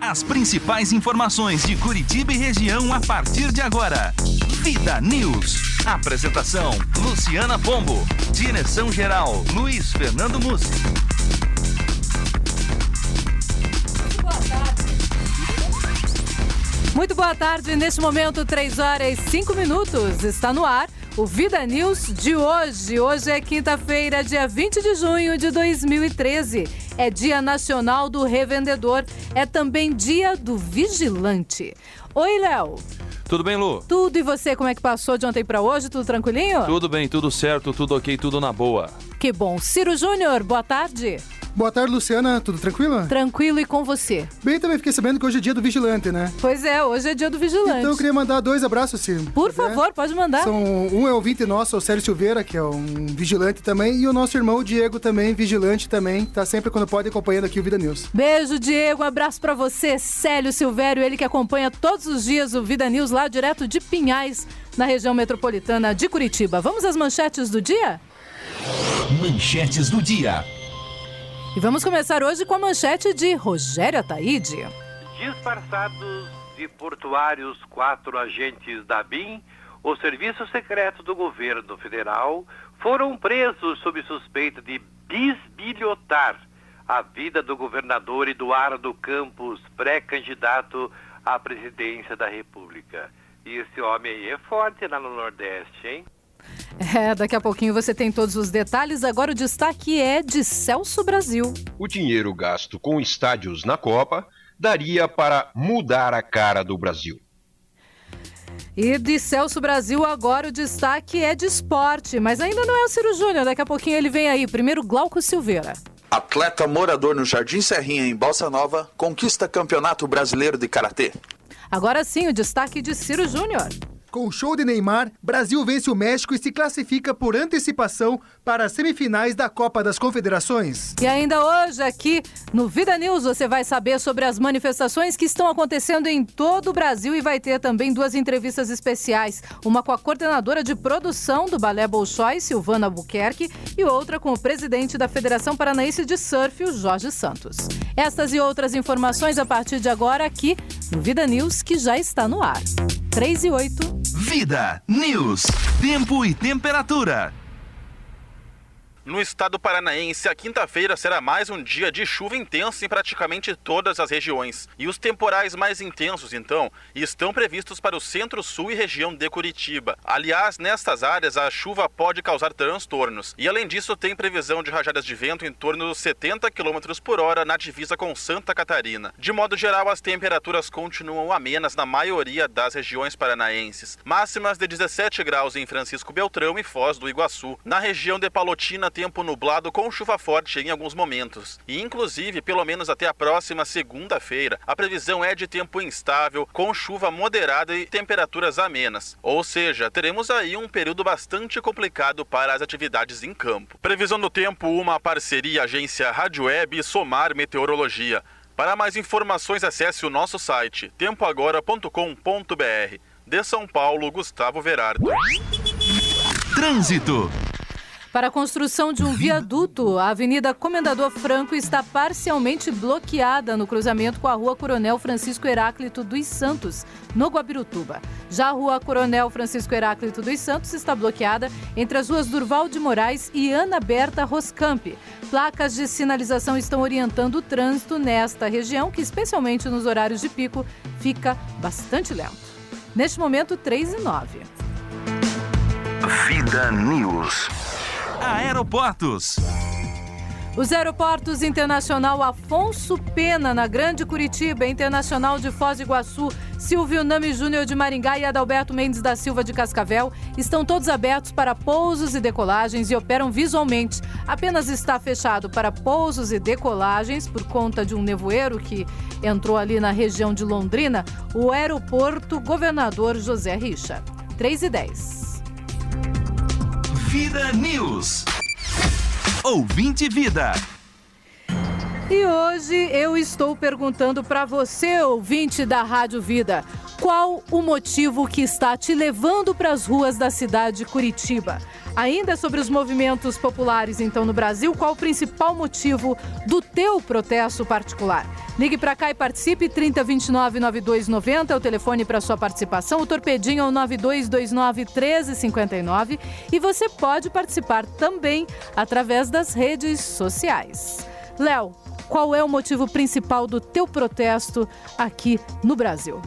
As principais informações de Curitiba e região a partir de agora. Vida News. Apresentação: Luciana Pombo. Direção-geral: Luiz Fernando Mussi. Muito boa tarde. Neste momento, 3h05. Está no ar o Vida News de hoje. Hoje é quinta-feira, dia 20 de junho de 2013. É Dia Nacional do Revendedor. É também Dia do Vigilante. Oi, Léo. Tudo bem, Lu? Tudo, e você? Como é que passou de ontem para hoje? Tudo tranquilinho? Tudo bem, tudo certo, tudo ok, tudo na boa. Que bom. Ciro Júnior, boa tarde. Boa tarde, Luciana. Tudo tranquilo? Tranquilo, e com você? Bem, também fiquei sabendo que hoje é dia do vigilante, né? Pois é, hoje é dia do vigilante. Então eu queria mandar 2 abraços, Ciro. Por favor, pode mandar. Um é ouvinte nosso, o Célio Silveira, que é um vigilante também, e o nosso irmão Diego também, vigilante também, tá sempre quando pode acompanhando aqui o Vida News. Beijo, Diego, um abraço pra você, Célio Silvério, ele que acompanha todos os dias o Vida News lá direto de Pinhais, na região metropolitana de Curitiba. Vamos às manchetes do dia? Manchetes do dia. E vamos começar hoje com a manchete de Rogério Ataíde. Disfarçados de portuários 4 agentes da BIM, o Serviço Secreto do Governo Federal, foram presos sob suspeita de bisbilhotar a vida do governador Eduardo Campos, pré-candidato à presidência da República. E esse homem aí é forte lá no Nordeste, hein? Daqui a pouquinho você tem todos os detalhes. Agora o destaque é de Celso Brasil. O dinheiro gasto com estádios na Copa daria para mudar a cara do Brasil. E de Celso Brasil agora o destaque é de esporte, mas ainda não é o Ciro Júnior, daqui a pouquinho ele vem aí. Primeiro, Glauco Silveira. Atleta morador no Jardim Serrinha, em Bossa Nova, conquista Campeonato Brasileiro de Karatê. Agora sim, o destaque de Ciro Júnior. Com o show de Neymar, Brasil vence o México e se classifica por antecipação para as semifinais da Copa das Confederações. E ainda hoje aqui no Vida News você vai saber sobre as manifestações que estão acontecendo em todo o Brasil e vai ter também 2 entrevistas especiais. Uma com a coordenadora de produção do Balé Bolshoi, Silvana Albuquerque, e outra com o presidente da Federação Paranaense de Surf, o Jorge Santos. Estas e outras informações a partir de agora aqui no Vida News, que já está no ar. 3h08. Vida News. Tempo e temperatura. No estado paranaense, a quinta-feira será mais um dia de chuva intensa em praticamente todas as regiões. E os temporais mais intensos, então, estão previstos para o centro-sul e região de Curitiba. Aliás, nestas áreas, a chuva pode causar transtornos. E, além disso, tem previsão de rajadas de vento em torno dos 70 km por hora na divisa com Santa Catarina. De modo geral, as temperaturas continuam amenas na maioria das regiões paranaenses. Máximas de 17 graus em Francisco Beltrão e Foz do Iguaçu. Na região de Palotina, tempo nublado com chuva forte em alguns momentos. E inclusive, pelo menos até a próxima segunda-feira, a previsão é de tempo instável, com chuva moderada e temperaturas amenas. Ou seja, teremos aí um período bastante complicado para as atividades em campo. Previsão do tempo, uma parceria agência Rádio Web e Somar Meteorologia. Para mais informações, acesse o nosso site tempoagora.com.br. De São Paulo, Gustavo Verardo. Trânsito. Para a construção de um viaduto, a Avenida Comendador Franco está parcialmente bloqueada no cruzamento com a Rua Coronel Francisco Heráclito dos Santos, no Guabirutuba. Já a Rua Coronel Francisco Heráclito dos Santos está bloqueada entre as ruas Durval de Moraes e Ana Berta Roscamp. Placas de sinalização estão orientando o trânsito nesta região, que especialmente nos horários de pico, fica bastante lento. Neste momento, 3h09. Vida News. Aeroportos. Os aeroportos Internacional Afonso Pena, na Grande Curitiba, Internacional de Foz do Iguaçu, Silvio Nami Júnior de Maringá e Adalberto Mendes da Silva de Cascavel estão todos abertos para pousos e decolagens e operam visualmente. Apenas está fechado para pousos e decolagens por conta de um nevoeiro que entrou ali na região de Londrina, o aeroporto Governador José Richa. 3h10. Vida News. Ouvinte Vida. E hoje eu estou perguntando para você, ouvinte da Rádio Vida, qual o motivo que está te levando para as ruas da cidade de Curitiba? Ainda sobre os movimentos populares, então, no Brasil, qual o principal motivo do teu protesto particular? Ligue para cá e participe, 3029-9290 é o telefone para sua participação, o torpedinho é o 9229-1359 e você pode participar também através das redes sociais. Léo, qual é o motivo principal do teu protesto aqui no Brasil?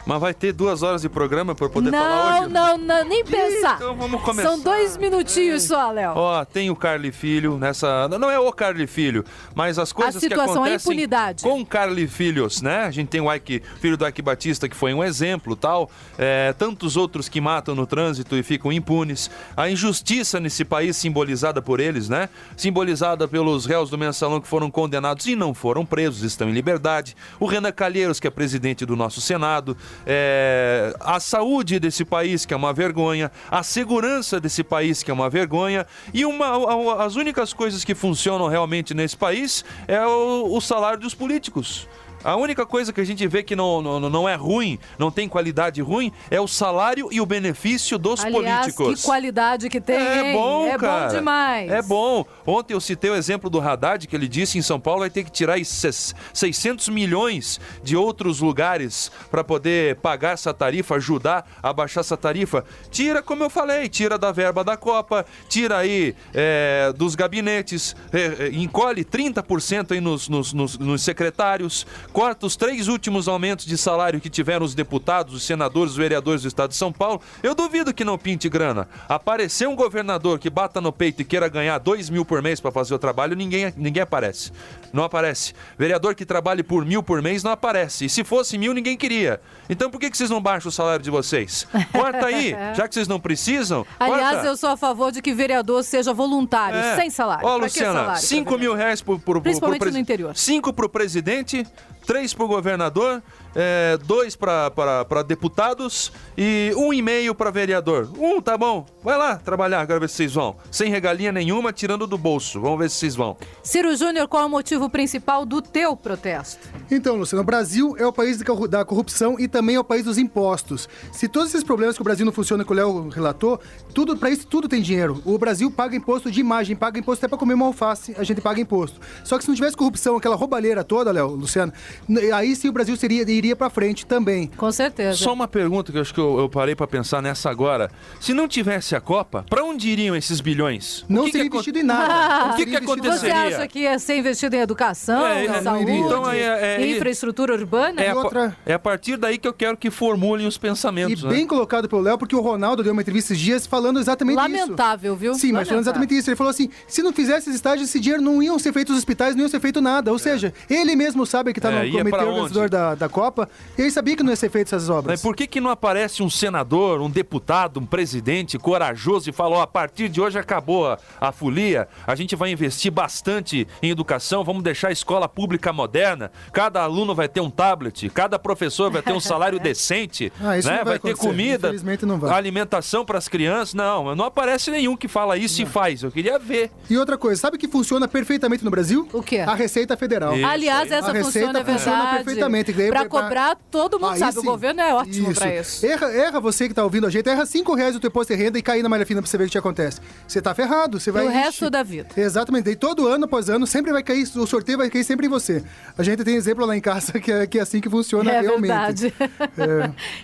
Mas vai ter 2 horas de programa para poder falar hoje? Não, nem pensar. Então vamos começar. São 2 minutinhos só, Léo. Ó, tem o Carli Filho nessa... Não é o Carli Filho, mas as coisas que acontecem... A situação é impunidade. Com Carli Filhos, né? A gente tem o Ike, filho do Ike Batista, que foi um exemplo, tal. Tantos outros que matam no trânsito e ficam impunes. A injustiça nesse país simbolizada por eles, né? Simbolizada pelos réus do Mensalão que foram condenados e não foram presos, estão em liberdade. O Renan Calheiros, que é presidente do nosso Senado. A saúde desse país, que é uma vergonha, a segurança desse país, que é uma vergonha, e as únicas coisas que funcionam realmente nesse país é o salário dos políticos. A única coisa que a gente vê que não é ruim, não tem qualidade ruim, é o salário e o benefício dos políticos. Que qualidade que tem, É bom, cara. Bom demais. É bom. Ontem eu citei o exemplo do Haddad, que ele disse em São Paulo vai ter que tirar 600 milhões de outros lugares para poder pagar essa tarifa, ajudar a baixar essa tarifa. Tira, como eu falei, tira da verba da Copa, tira aí dos gabinetes, encolhe 30% aí nos secretários, corta os 3 últimos aumentos de salário que tiveram os deputados, os senadores, os vereadores do estado de São Paulo. Eu duvido que não pinte grana. Aparecer um governador que bata no peito e queira ganhar 2 mil por mês para fazer o trabalho, ninguém aparece. Não aparece. Vereador que trabalhe por 1.000 por mês não aparece. E se fosse 1.000, ninguém queria. Então por que vocês não baixam o salário de vocês? Corta aí, já que vocês não precisam. Aliás, corta. eu sou a favor de que vereador seja voluntário, sem salário. Ó, Luciana, 5 mil reais principalmente no interior. 5 pro presidente, 3 pro governador, 2 para deputados e 1,5 para vereador. Tá bom. Vai lá trabalhar, quero ver se vocês vão. Sem regalia nenhuma, tirando do bolso. Vamos ver se vocês vão. Ciro Júnior, qual é o motivo principal do teu protesto? Então, Luciano, o Brasil é o país da corrupção e também é o país dos impostos. Se todos esses problemas que o Brasil não funciona, que o Léo relatou, para isso tudo tem dinheiro. O Brasil paga imposto de imagem, paga imposto até para comer uma alface, a gente paga imposto. Só que se não tivesse corrupção, aquela roubalheira toda, Léo, Luciano, aí sim o Brasil iria para frente também. Com certeza. Só uma pergunta que eu acho que eu parei para pensar nessa agora. Se não tivesse a Copa, para onde iriam esses bilhões? Não seria investido em nada. O que aconteceria? Você acha que ia ser investido em educação, em saúde, então em infraestrutura urbana? É a partir daí que eu quero que formulem os pensamentos. E bem colocado pelo Léo, porque o Ronaldo deu uma entrevista esses dias falando exatamente isso. Lamentável, viu? Sim, mas falando exatamente isso. Ele falou assim, se não fizesse esses estágios, esse dinheiro não iam ser feitos os hospitais, não iam ser feito nada. Ou seja, ele mesmo sabe que está no comitê organizador da Copa, e ele sabia que não ia ser feito essas obras. Mas por que não aparece um senador, um deputado, um presidente corajoso e fala, a partir de hoje acabou a folia, a gente vai investir bastante em educação, vamos deixar a escola pública moderna, cada aluno vai ter um tablet, cada professor vai ter um salário decente, né? Vai ter comida, alimentação para as crianças. Não aparece nenhum que fala isso e faz. Eu queria ver. E outra coisa, sabe que funciona perfeitamente no Brasil? O quê? A Receita Federal. Aliás, essa funciona perfeitamente. Para cobrar, todo mundo sabe. Sim. O governo é ótimo para isso. Erra você que tá ouvindo a gente, erra R$5 o teu imposto de renda e cair na malha fina pra você ver o que te acontece. Você tá ferrado. Você vai... O resto da vida. Exatamente. E todo ano após ano, sempre vai cair, o sorteio vai cair sempre em você. A gente tem exemplo lá em casa que é assim que funciona realmente. Verdade.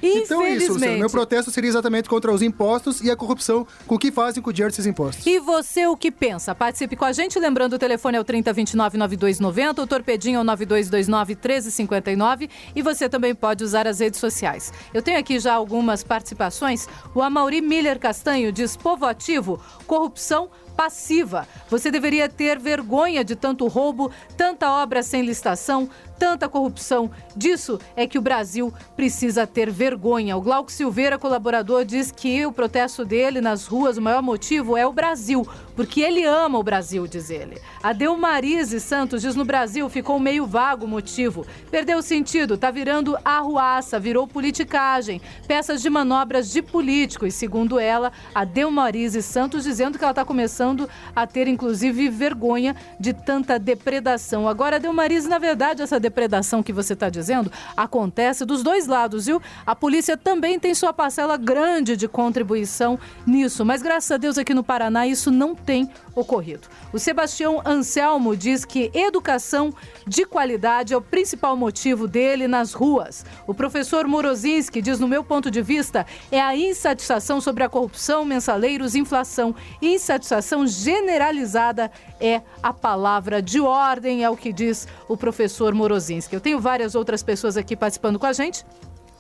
Então é isso, Luciano. Meu protesto seria exatamente contra os impostos e a corrupção com o que fazem com o dinheiro desses impostos. E você o que pensa? Participe com a gente, lembrando o telefone é o 3029-9290, o torpedinho é o 9229-1359 e você também pode usar as redes sociais. Eu tenho aqui já algumas participações. O Amaury Miller Castanho diz: povo ativo, corrupção passiva. Você deveria ter vergonha de tanto roubo, tanta obra sem licitação, tanta corrupção. Disso é que o Brasil precisa ter vergonha. O Glauco Silveira, colaborador, diz que o protesto dele nas ruas, o maior motivo é o Brasil, porque ele ama o Brasil, diz ele. A Delmarise Santos diz: no Brasil ficou meio vago o motivo. Perdeu o sentido, tá virando arruaça, virou politicagem, peças de manobras de políticos. Segundo ela, a Delmarise Santos, dizendo que ela tá começando chegando a ter, inclusive, vergonha de tanta depredação. Agora, Delmarise, na verdade, essa depredação que você está dizendo acontece dos dois lados, viu? A polícia também tem sua parcela grande de contribuição nisso, mas graças a Deus aqui no Paraná isso não tem ocorrido. O Sebastião Anselmo diz que educação de qualidade é o principal motivo dele nas ruas. O professor Morozinski diz, no meu ponto de vista, é a insatisfação sobre a corrupção, mensaleiros, inflação. Insatisfação generalizada é a palavra de ordem, é o que diz o professor Morozinski. Eu tenho várias outras pessoas aqui participando com a gente,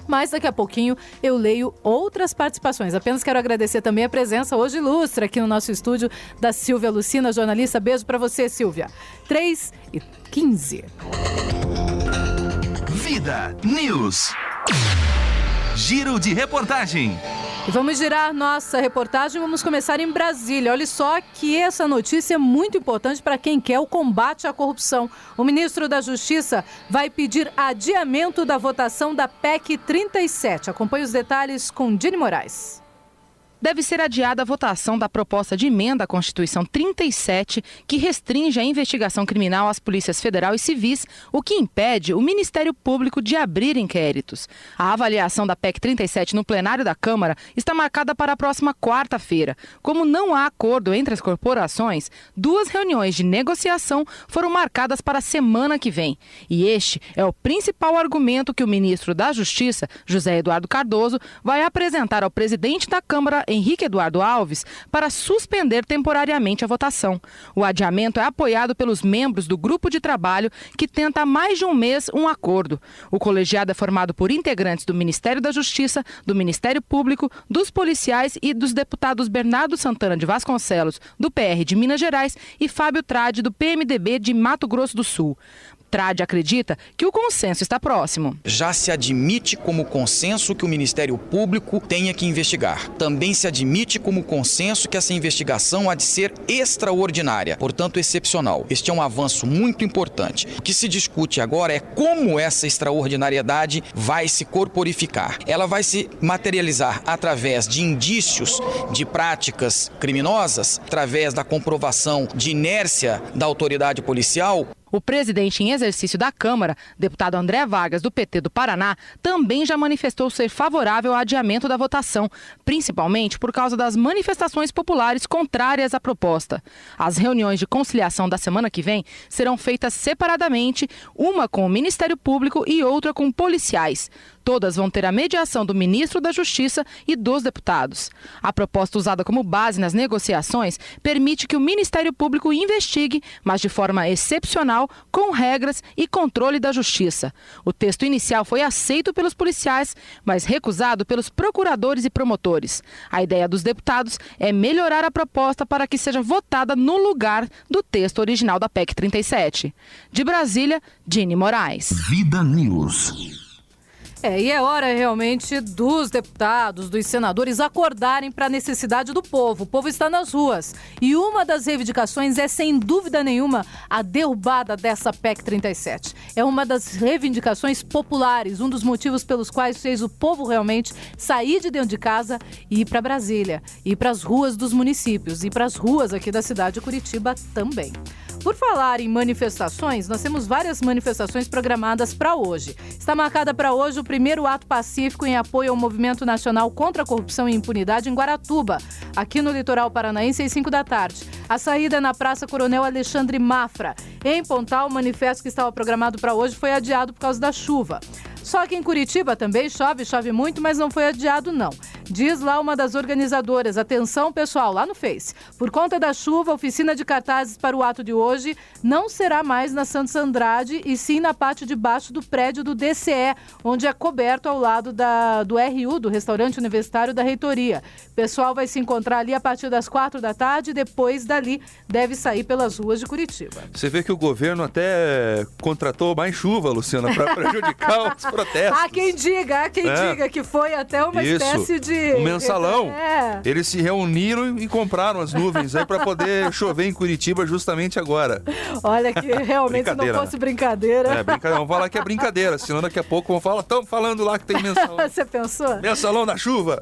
mas daqui a pouquinho eu leio outras participações. Apenas quero agradecer também a presença hoje ilustre aqui no nosso estúdio da Silvia Lucina, jornalista. Beijo pra você, Silvia. 3h15. Vida News. Giro de reportagem. E vamos girar nossa reportagem, vamos começar em Brasília. Olha só que essa notícia é muito importante para quem quer o combate à corrupção. O ministro da Justiça vai pedir adiamento da votação da PEC 37. Acompanhe os detalhes com Dini Moraes. Deve ser adiada a votação da proposta de emenda à Constituição 37, que restringe a investigação criminal às polícias federal e civis, o que impede o Ministério Público de abrir inquéritos. A avaliação da PEC 37 no plenário da Câmara está marcada para a próxima quarta-feira. Como não há acordo entre as corporações, 2 reuniões de negociação foram marcadas para a semana que vem. E este é o principal argumento que o ministro da Justiça, José Eduardo Cardoso, vai apresentar ao presidente da Câmara, Henrique Eduardo Alves, para suspender temporariamente a votação. O adiamento é apoiado pelos membros do grupo de trabalho que tenta há mais de um mês um acordo. O colegiado é formado por integrantes do Ministério da Justiça, do Ministério Público, dos policiais e dos deputados Bernardo Santana de Vasconcelos, do PR de Minas Gerais, e Fábio Trade, do PMDB de Mato Grosso do Sul. Trade acredita que o consenso está próximo. Já se admite como consenso que o Ministério Público tenha que investigar. Também se admite como consenso que essa investigação há de ser extraordinária, portanto excepcional. Este é um avanço muito importante. O que se discute agora é como essa extraordinariedade vai se corporificar. Ela vai se materializar através de indícios de práticas criminosas, através da comprovação de inércia da autoridade policial. O presidente em exercício da Câmara, deputado André Vargas, do PT do Paraná, também já manifestou ser favorável ao adiamento da votação, principalmente por causa das manifestações populares contrárias à proposta. As reuniões de conciliação da semana que vem serão feitas separadamente, uma com o Ministério Público e outra com policiais. Todas vão ter a mediação do ministro da Justiça e dos deputados. A proposta usada como base nas negociações permite que o Ministério Público investigue, mas de forma excepcional, com regras e controle da Justiça. O texto inicial foi aceito pelos policiais, mas recusado pelos procuradores e promotores. A ideia dos deputados é melhorar a proposta para que seja votada no lugar do texto original da PEC 37. De Brasília, Dini Moraes. Vida News. E é hora realmente dos deputados, dos senadores acordarem para a necessidade do povo. O povo está nas ruas. E uma das reivindicações é, sem dúvida nenhuma, a derrubada dessa PEC 37. É uma das reivindicações populares, um dos motivos pelos quais fez o povo realmente sair de dentro de casa e ir para Brasília, ir para as ruas dos municípios, ir para as ruas aqui da cidade de Curitiba também. Por falar em manifestações, nós temos várias manifestações programadas para hoje. Está marcada para hoje o primeiro ato pacífico em apoio ao Movimento Nacional contra a Corrupção e Impunidade em Guaratuba, aqui no litoral paranaense, às 5 da tarde. A saída é na Praça Coronel Alexandre Mafra. Em Pontal, o manifesto que estava programado para hoje foi adiado por causa da chuva. Só que em Curitiba também chove muito, mas não foi adiado não. Diz lá uma das organizadoras, atenção pessoal, lá no Face. Por conta da chuva, a oficina de cartazes para o ato de hoje não será mais na Santos Andrade e sim na parte de baixo do prédio do DCE, onde é coberto ao lado do RU, do Restaurante Universitário da Reitoria. O pessoal vai se encontrar ali a partir das 4 da tarde e depois dali deve sair pelas ruas de Curitiba. Você vê que o governo até contratou mais chuva, Luciana, para prejudicar os protestos. Há quem diga que foi até uma espécie de... Um mensalão. Eles se reuniram e compraram as nuvens aí para poder chover em Curitiba justamente agora. Olha que realmente se não fosse brincadeira. Brincadeira. Vamos falar que é brincadeira, senão daqui a pouco vão falar, estão falando lá que tem mensalão. Você pensou? Mensalão da chuva.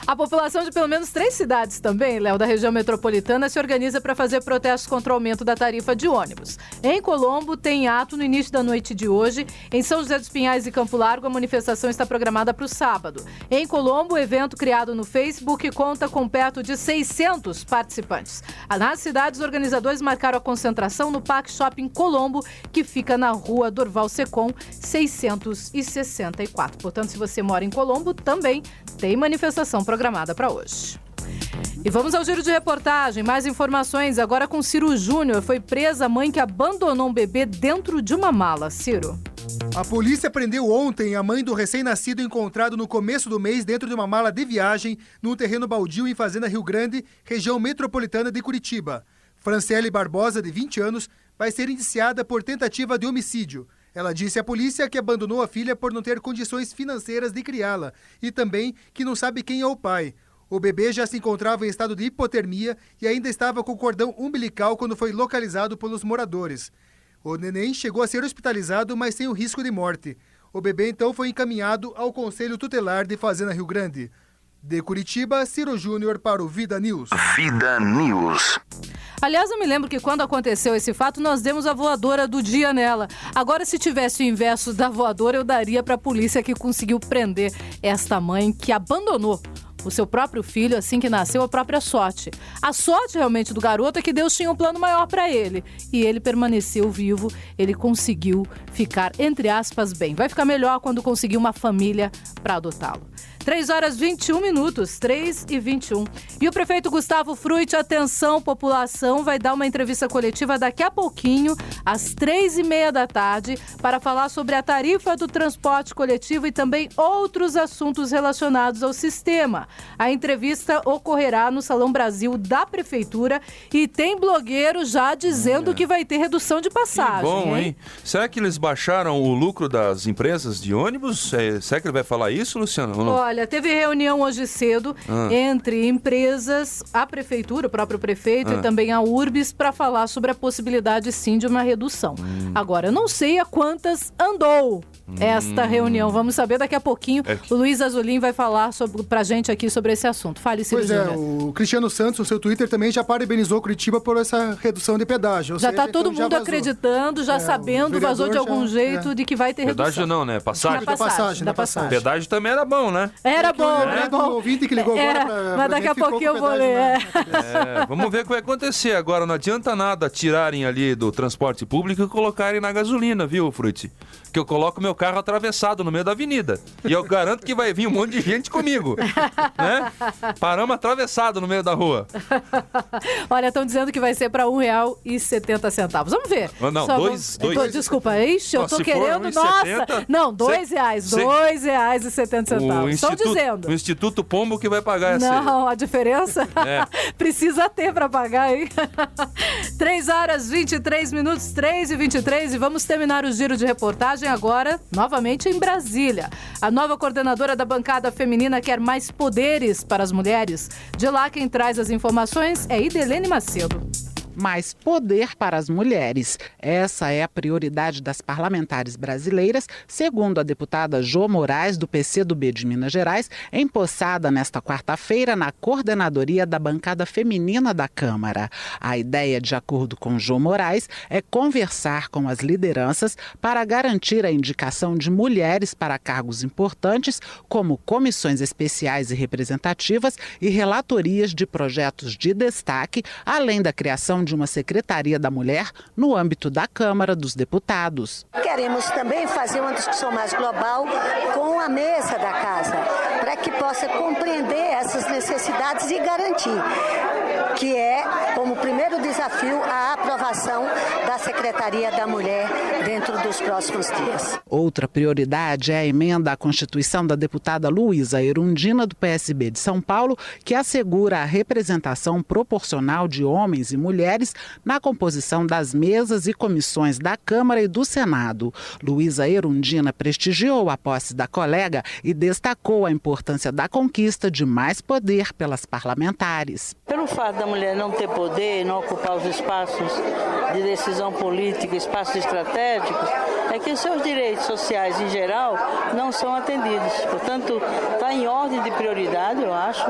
A população de pelo menos 3 cidades também, Léo, da região metropolitana, se organiza para fazer protestos contra o aumento da tarifa de ônibus. Em Colombo, tem ato no início da noite de hoje. Em São José dos Pinhais e Campo Largo, a manifestação está programada para o sábado. Em Colombo, o evento criado no Facebook conta com perto de 600 participantes. Nas cidades, os organizadores marcaram a concentração no Parque Shopping Colombo, que fica na rua Dorval Secom, 664. Portanto, se você mora em Colombo, também tem manifestação programada para hoje. E vamos ao giro de reportagem. Mais informações agora com Ciro Júnior. Foi presa a mãe que abandonou um bebê dentro de uma mala. Ciro. A polícia prendeu ontem a mãe do recém-nascido encontrado no começo do mês dentro de uma mala de viagem num terreno baldio em Fazenda Rio Grande, região metropolitana de Curitiba. Franciele Barbosa, de 20 anos, vai ser indiciada por tentativa de homicídio. Ela disse à polícia que abandonou a filha por não ter condições financeiras de criá-la e também que não sabe quem é o pai. O bebê já se encontrava em estado de hipotermia e ainda estava com cordão umbilical quando foi localizado pelos moradores. O neném chegou a ser hospitalizado, mas sem o risco de morte. O bebê então foi encaminhado ao Conselho Tutelar de Fazenda Rio Grande. De Curitiba, Ciro Júnior para o Vida News. Vida News. Aliás, eu me lembro que quando aconteceu esse fato, nós demos a voadora do dia nela. Agora, se tivesse o inverso da voadora, eu daria para a polícia que conseguiu prender esta mãe que abandonou o seu próprio filho assim que nasceu, a própria sorte. A sorte realmente do garoto é que Deus tinha um plano maior para ele. E ele permaneceu vivo, ele conseguiu ficar, entre aspas, bem. Vai ficar melhor quando conseguir uma família para adotá-lo. 3h21, 3h21. E o prefeito Gustavo Frutti, atenção, população, vai dar uma entrevista coletiva daqui a pouquinho, às 3h30 da tarde, para falar sobre a tarifa do transporte coletivo e também outros assuntos relacionados ao sistema. A entrevista ocorrerá no Salão Brasil da Prefeitura e tem blogueiro já dizendo que vai ter redução de passagem. Que bom, hein? Será que eles baixaram o lucro das empresas de ônibus? Será que ele vai falar isso, Luciano? Olha, teve reunião hoje cedo entre empresas, a prefeitura, o próprio prefeito e também a Urbis para falar sobre a possibilidade, sim, de uma redução. Agora, eu não sei a quantas andou esta reunião. Vamos saber daqui a pouquinho. O Luiz Azolim vai falar pra gente aqui sobre esse assunto. Fale, Ciro Júnior. O Cristiano Santos, no seu Twitter, também já parabenizou Curitiba por essa redução de pedágio. Já está todo mundo acreditando, já sabendo, vazou de algum jeito de que vai ter redução. Pedágio não, né? Passagem. Da passagem. Pedágio também era bom, né? Era bom, era bom. O ouvinte que ligou agora mas daqui a pouquinho eu vou ler. Vamos ver o que vai acontecer. Agora, não adianta nada tirarem ali do transporte público e colocarem na gasolina, viu, Frutti? Que eu coloco meu carro atravessado no meio da avenida. E eu garanto que vai vir um monte de gente comigo. Né? Paramos atravessado no meio da rua. Olha, estão dizendo que vai ser para R$1,70. Vamos ver. Não, dois. Desculpa, ixi, eu tô querendo. Nossa! Não, R$2. R$2,70. Estão dizendo. O Instituto Pombo que vai pagar essa. Não, a diferença precisa ter para pagar, hein? 3h23, 3h23, e vamos terminar o giro de reportagem agora, novamente em Brasília. A nova coordenadora da bancada feminina quer mais poderes para as mulheres. De lá, quem traz as informações é Idelene Macedo. Mais poder para as mulheres. Essa é a prioridade das parlamentares brasileiras, segundo a deputada Jô Moraes, do PCdoB de Minas Gerais, empossada nesta quarta-feira na coordenadoria da bancada feminina da Câmara. A ideia, de acordo com Jô Moraes, é conversar com as lideranças para garantir a indicação de mulheres para cargos importantes, como comissões especiais e representativas e relatorias de projetos de destaque, além da criação de uma Secretaria da Mulher no âmbito da Câmara dos Deputados. Queremos também fazer uma discussão mais global com a mesa da casa, para que possa compreender essas necessidades e garantir que é, como primeiro desafio, a aprovação da Secretaria da Mulher dentro dos próximos dias. Outra prioridade é a emenda à Constituição da deputada Luísa Erundina, do PSB de São Paulo, que assegura a representação proporcional de homens e mulheres na composição das mesas e comissões da Câmara e do Senado. Luísa Erundina prestigiou a posse da colega e destacou a importância da conquista de mais poder pelas parlamentares. Pelo fato da mulher não ter poder, não ocupar os espaços de decisão política, espaços estratégicos, é é que os seus direitos sociais em geral não são atendidos. Portanto, está em ordem de prioridade, eu acho.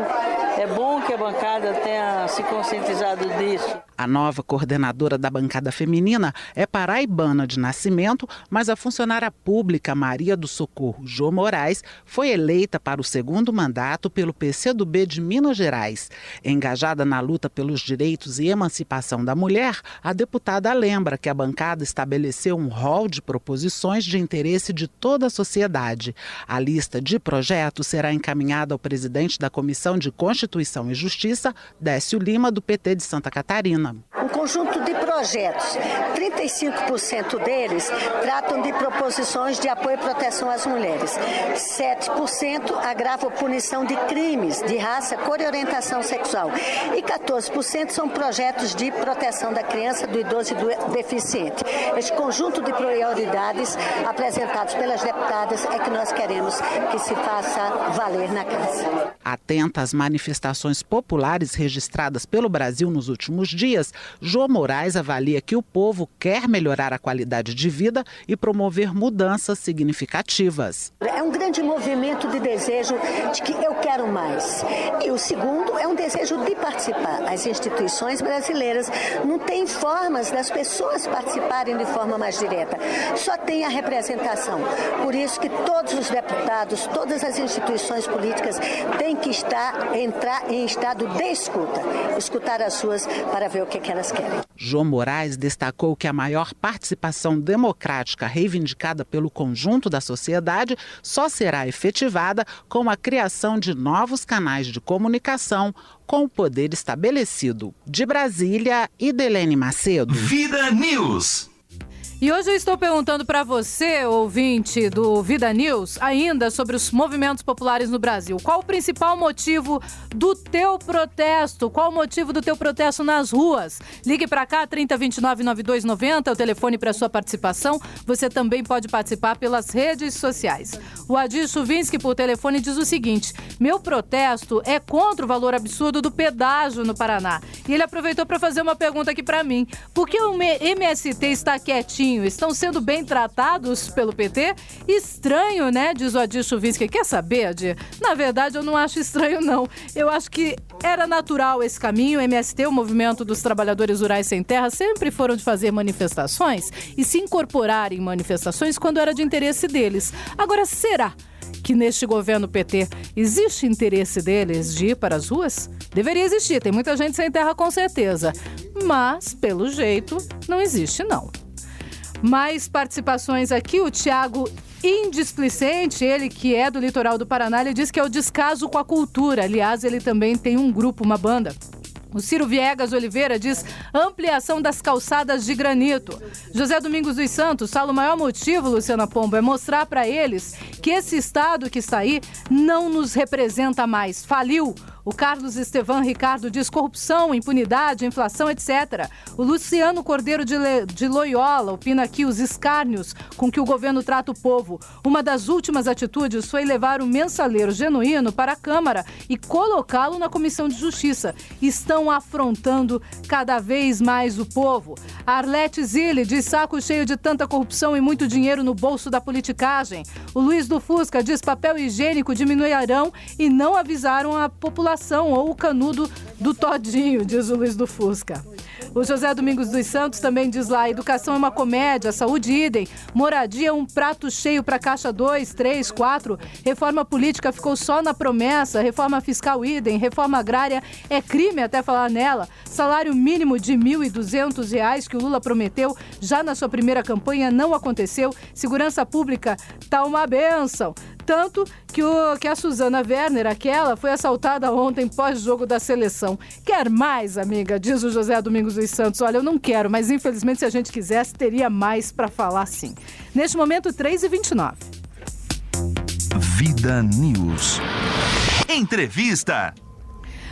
É bom que a bancada tenha se conscientizado disso. A nova coordenadora da bancada feminina é paraibana de nascimento, mas a funcionária pública Maria do Socorro Jô Moraes foi eleita para o segundo mandato pelo PCdoB de Minas Gerais. Engajada na luta pelos direitos e emancipação da mulher, a deputada lembra que a bancada estabeleceu um rol de proposições de interesse de toda a sociedade. A lista de projetos será encaminhada ao presidente da Comissão de Constituição e Justiça, Décio Lima, do PT de Santa Catarina. Um conjunto de projetos, 35% deles tratam de proposições de apoio e proteção às mulheres. 7% agravam punição de crimes de raça, cor e orientação sexual. E 14% são projetos de proteção da criança, do idoso e do deficiente. Este conjunto de prioridades apresentados pelas deputadas é que nós queremos que se faça valer na casa. Atenta às manifestações populares registradas pelo Brasil nos últimos dias, Jô Moraes avalia que o povo quer melhorar a qualidade de vida e promover mudanças significativas. É um grande movimento de desejo de que eu quero mais. E o segundo é um desejo de participar. As instituições brasileiras não têm formas das pessoas participarem de forma mais direta. Só tem a representação. Por isso que todos os deputados, todas as instituições políticas têm que entrar em estado de escuta. Escutar as suas para ver o que elas querem. Jô Moraes destacou que a maior participação democrática reivindicada pelo conjunto da sociedade só será efetivada com a criação de novos canais de comunicação com o poder estabelecido. De Brasília, Idelene Macedo. Vida News. E hoje eu estou perguntando para você, ouvinte do Vida News, ainda sobre os movimentos populares no Brasil. Qual o principal motivo do teu protesto? Qual o motivo do teu protesto nas ruas? Ligue para cá, 3029-9290, é o telefone para sua participação. Você também pode participar pelas redes sociais. O Adir Chuvinski, por telefone, diz o seguinte: meu protesto é contra o valor absurdo do pedágio no Paraná. E ele aproveitou para fazer uma pergunta aqui para mim. Por que o MST está quietinho? Estão sendo bem tratados pelo PT? Estranho, né? Diz o Adir Chuvinski. Quer saber, Adir? Na verdade, eu não acho estranho, não. Eu acho que era natural esse caminho. O MST, o Movimento dos Trabalhadores Rurais Sem Terra, sempre foram de fazer manifestações e se incorporar em manifestações quando era de interesse deles. Agora, será que neste governo PT existe interesse deles de ir para as ruas? Deveria existir. Tem muita gente sem terra, com certeza. Mas, pelo jeito, não existe, não. Mais participações aqui, o Tiago Indisplicente, ele que é do litoral do Paraná, ele diz que é o descaso com a cultura. Aliás, ele também tem um grupo, uma banda. O Ciro Viegas Oliveira diz ampliação das calçadas de granito. José Domingos dos Santos fala: o maior motivo, Luciana Pombo, é mostrar para eles que esse Estado que está aí não nos representa mais. Faliu. O Carlos Estevan Ricardo diz corrupção, impunidade, inflação, etc. O Luciano Cordeiro de Loyola opina aqui os escárnios com que o governo trata o povo. Uma das últimas atitudes foi levar o mensaneiro Genuíno para a Câmara e colocá-lo na Comissão de Justiça. Estão afrontando cada vez mais o povo. Arlete Zilli diz saco cheio de tanta corrupção e muito dinheiro no bolso da politicagem. O Luiz do Fusca diz papel higiênico diminuirão e não avisaram a população ou o canudo do todinho, diz o Luiz do Fusca. O José Domingos dos Santos também diz lá: educação é uma comédia, saúde idem, moradia um prato cheio para caixa 2, 3, 4, reforma política ficou só na promessa, reforma fiscal idem, reforma agrária é crime até falar nela, salário mínimo de R$ 1.200 que o Lula prometeu já na sua primeira campanha não aconteceu, segurança pública tá uma bênção. Tanto que a Suzana Werner, aquela, foi assaltada ontem pós-jogo da seleção. Quer mais, amiga? Diz o José Domingos dos Santos. Olha, eu não quero, mas infelizmente se a gente quisesse, teria mais para falar sim. Neste momento, 3h29. Vida News. Entrevista.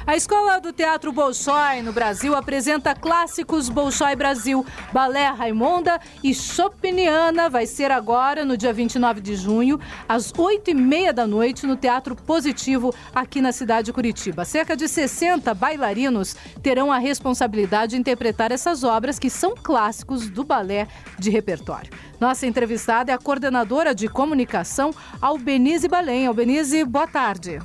A Escola do Teatro Bolshoi, no Brasil, apresenta clássicos Bolshoi Brasil, Balé Raimonda e Chopiniana. Vai ser agora, no dia 29 de junho, às 8h30 da noite, no Teatro Positivo, aqui na cidade de Curitiba. Cerca de 60 bailarinos terão a responsabilidade de interpretar essas obras, que são clássicos do balé de repertório. Nossa entrevistada é a coordenadora de comunicação, Albenize Balém. Albenize, boa tarde.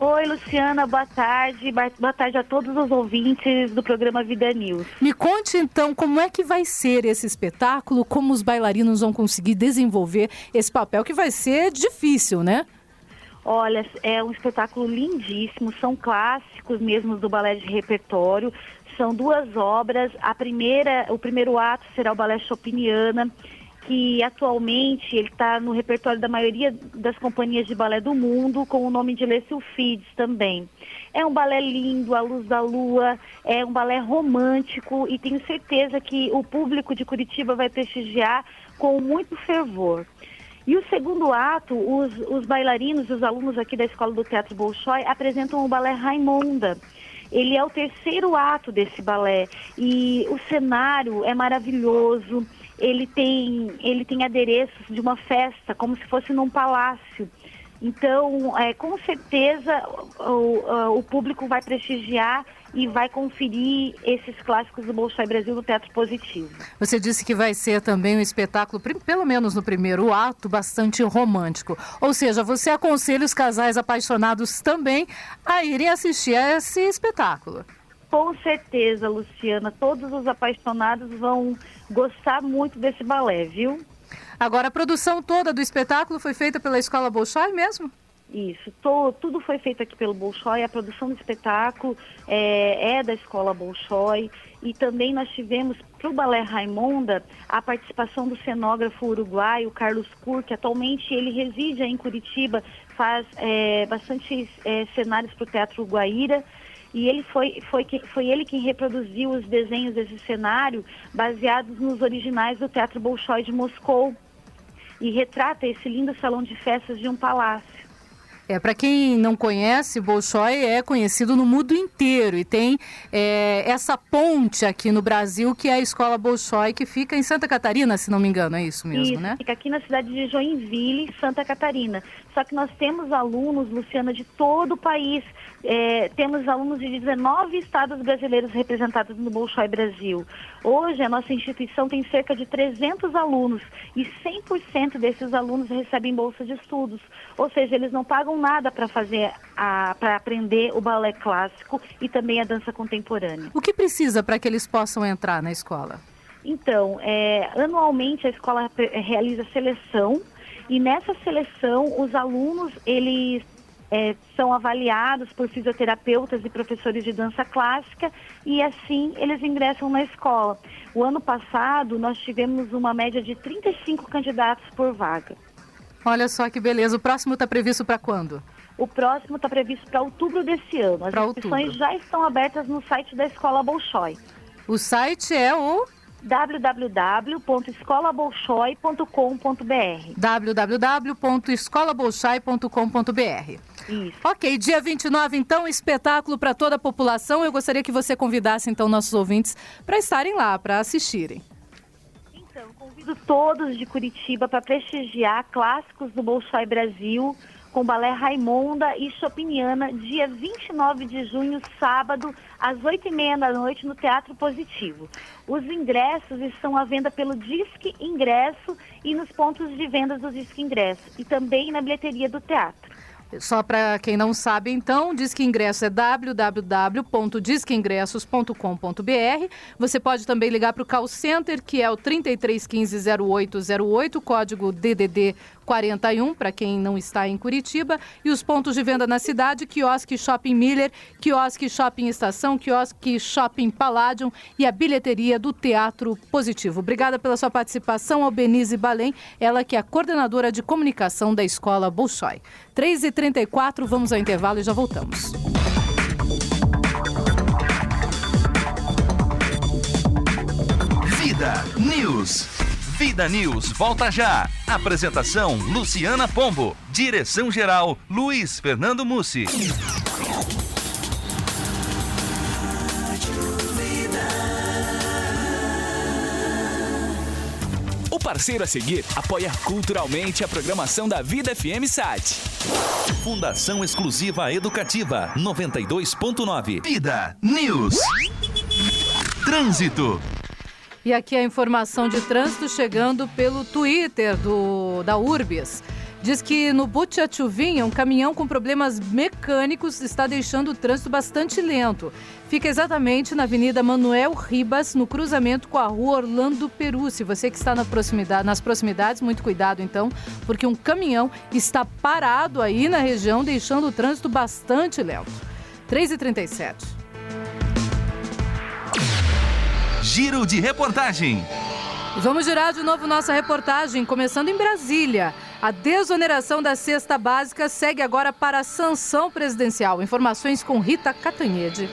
Oi, Luciana, boa tarde. Boa tarde a todos os ouvintes do programa Vida News. Me conte, então, como é que vai ser esse espetáculo, como os bailarinos vão conseguir desenvolver esse papel, que vai ser difícil, né? Olha, é um espetáculo lindíssimo, são clássicos mesmo do balé de repertório. São 2 obras. O primeiro ato será o balé Chopiniana, que atualmente ele está no repertório da maioria das companhias de balé do mundo, com o nome de Les Sylphides também. É um balé lindo, à luz da lua, é um balé romântico e tenho certeza que o público de Curitiba vai prestigiar com muito fervor. E o segundo ato, os bailarinos, os alunos aqui da Escola do Teatro Bolshoi apresentam o balé Raimonda. Ele é o terceiro ato desse balé e o cenário é maravilhoso. Ele tem adereços de uma festa, como se fosse num palácio. Então, com certeza, o público vai prestigiar e vai conferir esses clássicos do Bolshoi Brasil no Teatro Positivo. Você disse que vai ser também um espetáculo, pelo menos no primeiro ato, bastante romântico. Ou seja, você aconselha os casais apaixonados também a irem assistir a esse espetáculo. Com certeza, Luciana. Todos os apaixonados vão gostar muito desse balé, viu? Agora, a produção toda do espetáculo foi feita pela Escola Bolshoi mesmo? Isso, tudo foi feito aqui pelo Bolshoi. A produção do espetáculo é da Escola Bolshoi. E também nós tivemos, para o Balé Raimonda, a participação do cenógrafo uruguaio Carlos Kur, que atualmente ele reside aí em Curitiba, faz bastante cenários para o Teatro Guaíra. E ele foi ele quem reproduziu os desenhos desse cenário baseados nos originais do Teatro Bolshoi de Moscou. E retrata esse lindo salão de festas de um palácio. Para quem não conhece, Bolshoi é conhecido no mundo inteiro e tem essa ponte aqui no Brasil, que é a Escola Bolshoi, que fica em Santa Catarina, se não me engano, é isso mesmo, né? Fica aqui na cidade de Joinville, Santa Catarina. Só que nós temos alunos, Luciana, de todo o país. Temos alunos de 19 estados brasileiros representados no Bolshoi Brasil. Hoje, a nossa instituição tem cerca de 300 alunos e 100% desses alunos recebem bolsa de estudos. Ou seja, eles não pagam nada para aprender o balé clássico e também a dança contemporânea. O que precisa para que eles possam entrar na escola? Então, anualmente a escola realiza seleção e nessa seleção os alunos, eles são avaliados por fisioterapeutas e professores de dança clássica e assim eles ingressam na escola. O ano passado nós tivemos uma média de 35 candidatos por vaga. Olha só que beleza. O próximo está previsto para quando? O próximo está previsto para outubro desse ano. As inscrições já estão abertas no site da Escola Bolshoi. O site é o www.escolabolshoi.com.br www.escolabolshoi.com.br. Isso. Ok, dia 29, então, espetáculo para toda a população. Eu gostaria que você convidasse, então, nossos ouvintes para estarem lá, para assistirem. Então, convido todos de Curitiba para prestigiar clássicos do Bolshoi Brasil com Balé Raimonda e Chopiniana, dia 29 de junho, sábado, às 8h30 da noite, no Teatro Positivo. Os ingressos estão à venda pelo Disque Ingresso e nos pontos de vendas do Disque Ingresso e também na bilheteria do teatro. Só para quem não sabe, então, Disque Ingresso é www.disqueingressos.com.br. Você pode também ligar para o call center, que é o 3315-0808, código DDD 41, para quem não está em Curitiba. E os pontos de venda na cidade: Quiosque Shopping Miller, Quiosque Shopping Estação, Quiosque Shopping Palladium e a bilheteria do Teatro Positivo. Obrigada pela sua participação, Albenize Balém, ela que é a coordenadora de comunicação da Escola Bolshoi. 3h34, vamos ao intervalo e já voltamos. Vida News. Vida News volta já. Apresentação: Luciana Pombo. Direção-geral: Luiz Fernando Mussi. parceiro a seguir apoia culturalmente a programação da Vida FM Sat. Fundação Exclusiva Educativa 92.9. Vida News. Trânsito. E aqui a informação de trânsito chegando pelo Twitter da Urbis. Diz que no Butiatiuvinha, um caminhão com problemas mecânicos está deixando o trânsito bastante lento. Fica exatamente na Avenida Manuel Ribas, no cruzamento com a Rua Orlando Perucci. Você que está nas proximidades, muito cuidado então, porque um caminhão está parado aí na região, deixando o trânsito bastante lento. 3h37. Giro de reportagem. Vamos girar de novo nossa reportagem, começando em Brasília. A desoneração da cesta básica segue agora para a sanção presidencial. Informações com Rita Catanhede.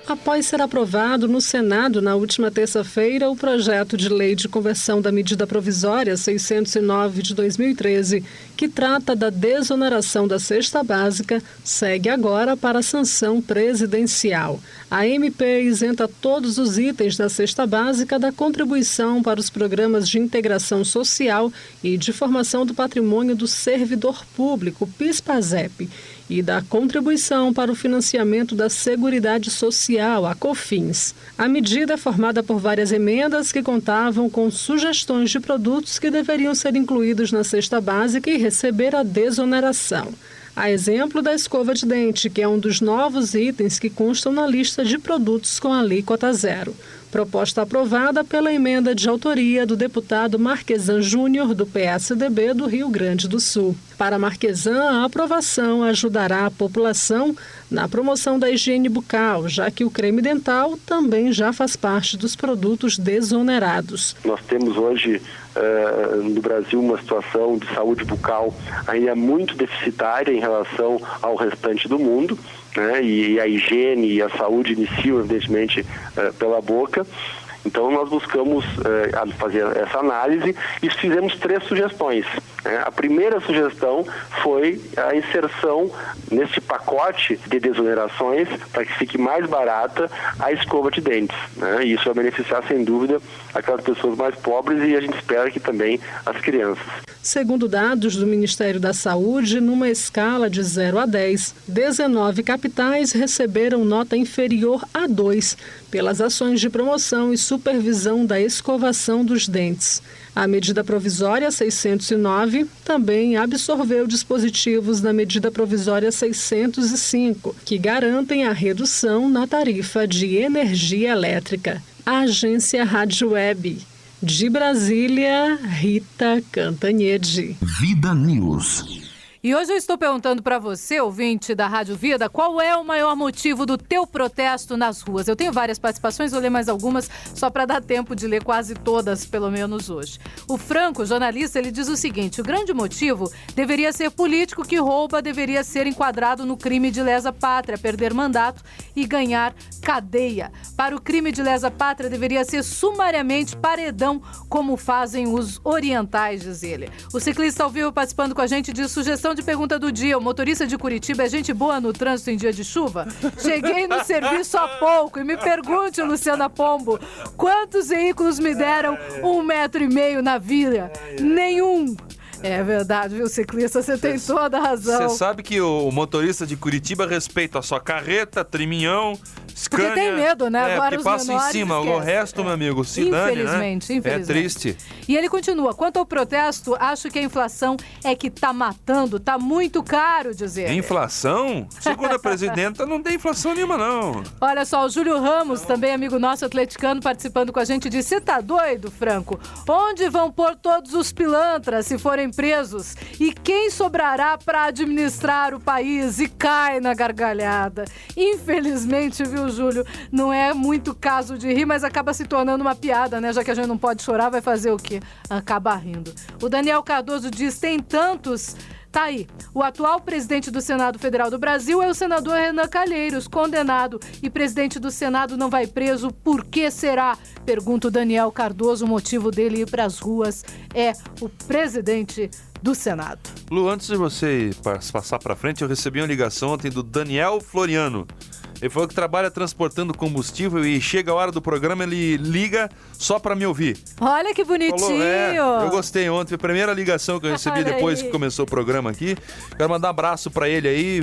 Após ser aprovado no Senado na última terça-feira, o projeto de lei de conversão da medida provisória 609 de 2013, que trata da desoneração da cesta básica, segue agora para a sanção presidencial. A MP isenta todos os itens da cesta básica da contribuição para os programas de integração social e de formação do patrimônio do servidor público, PIS/PASEP, e da contribuição para o financiamento da Seguridade Social, a COFINS. A medida é formada por várias emendas que contavam com sugestões de produtos que deveriam ser incluídos na cesta básica e receber a desoneração. A exemplo da escova de dente, que é um dos novos itens que constam na lista de produtos com alíquota zero. Proposta aprovada pela emenda de autoria do deputado Marquesan Júnior, do PSDB do Rio Grande do Sul. Para Marquesan, a aprovação ajudará a população na promoção da higiene bucal, já que o creme dental também já faz parte dos produtos desonerados. Nós temos hoje no Brasil uma situação de saúde bucal ainda muito deficitária em relação ao restante do mundo, né? E a higiene e a saúde iniciam, evidentemente, pela boca. Então, nós buscamos fazer essa análise e fizemos 3 sugestões. A primeira sugestão foi a inserção nesse pacote de desonerações para que fique mais barata a escova de dentes. E isso vai beneficiar, sem dúvida, aquelas pessoas mais pobres e a gente espera que também as crianças. Segundo dados do Ministério da Saúde, numa escala de 0 a 10, 19 capitais receberam nota inferior a 2 pelas ações de promoção e supervisão da escovação dos dentes. A medida provisória 609 também absorveu dispositivos da medida provisória 605, que garantem a redução na tarifa de energia elétrica. A agência Rádio Web. De Brasília, Rita Catanhede. Vida News. E hoje eu estou perguntando para você, ouvinte da Rádio Vida, qual é o maior motivo do teu protesto nas ruas? Eu tenho várias participações, vou ler mais algumas, só para dar tempo de ler quase todas, pelo menos hoje. O Franco, jornalista, ele diz o seguinte: o grande motivo deveria ser político que rouba, deveria ser enquadrado no crime de lesa pátria, perder mandato e ganhar cadeia. Para o crime de lesa pátria, deveria ser sumariamente paredão, como fazem os orientais, diz ele. O ciclista ao vivo participando com a gente diz: sugestão de pergunta do dia: o motorista de Curitiba é gente boa no trânsito em dia de chuva? Cheguei no serviço há pouco e me pergunte, Luciana Pombo, quantos veículos me deram 1,5 metro na via? Nenhum. É verdade, viu, ciclista? Você tem toda a razão. Você sabe que o motorista de Curitiba respeita a sua carreta, triminhão, Scania. Porque tem medo, né? Agora porque os passa em cima. esquece. O resto, meu amigo, se dane, né? Infelizmente. É triste. E ele continua: quanto ao protesto, acho que a inflação é que tá matando, tá muito caro, diz ele. Inflação? Segundo a presidenta, não tem inflação nenhuma, não. Olha só, o Júlio Ramos, também amigo nosso atleticano, participando com a gente, disse: você tá doido, Franco? Onde vão pôr todos os pilantras se forem presos? E quem sobrará para administrar o país? E cai na gargalhada. Infelizmente, viu, Júlio, não é muito caso de rir, mas acaba se tornando uma piada, né? Já que a gente não pode chorar, vai fazer o quê? Acaba rindo. O Daniel Cardoso diz: tem tantos... Tá aí. O atual presidente do Senado Federal do Brasil é o senador Renan Calheiros, condenado. E presidente do Senado não vai preso, por que será? Pergunta o Daniel Cardoso. O motivo dele ir para as ruas é o presidente do Senado. Lu, antes de você passar para frente, eu recebi uma ligação ontem do Daniel Floriano. Ele falou que trabalha transportando combustível e chega a hora do programa, ele liga só pra me ouvir. Olha que bonitinho! Falou, eu gostei ontem, foi a primeira ligação que eu recebi depois que começou o programa aqui. Quero mandar um abraço pra ele aí.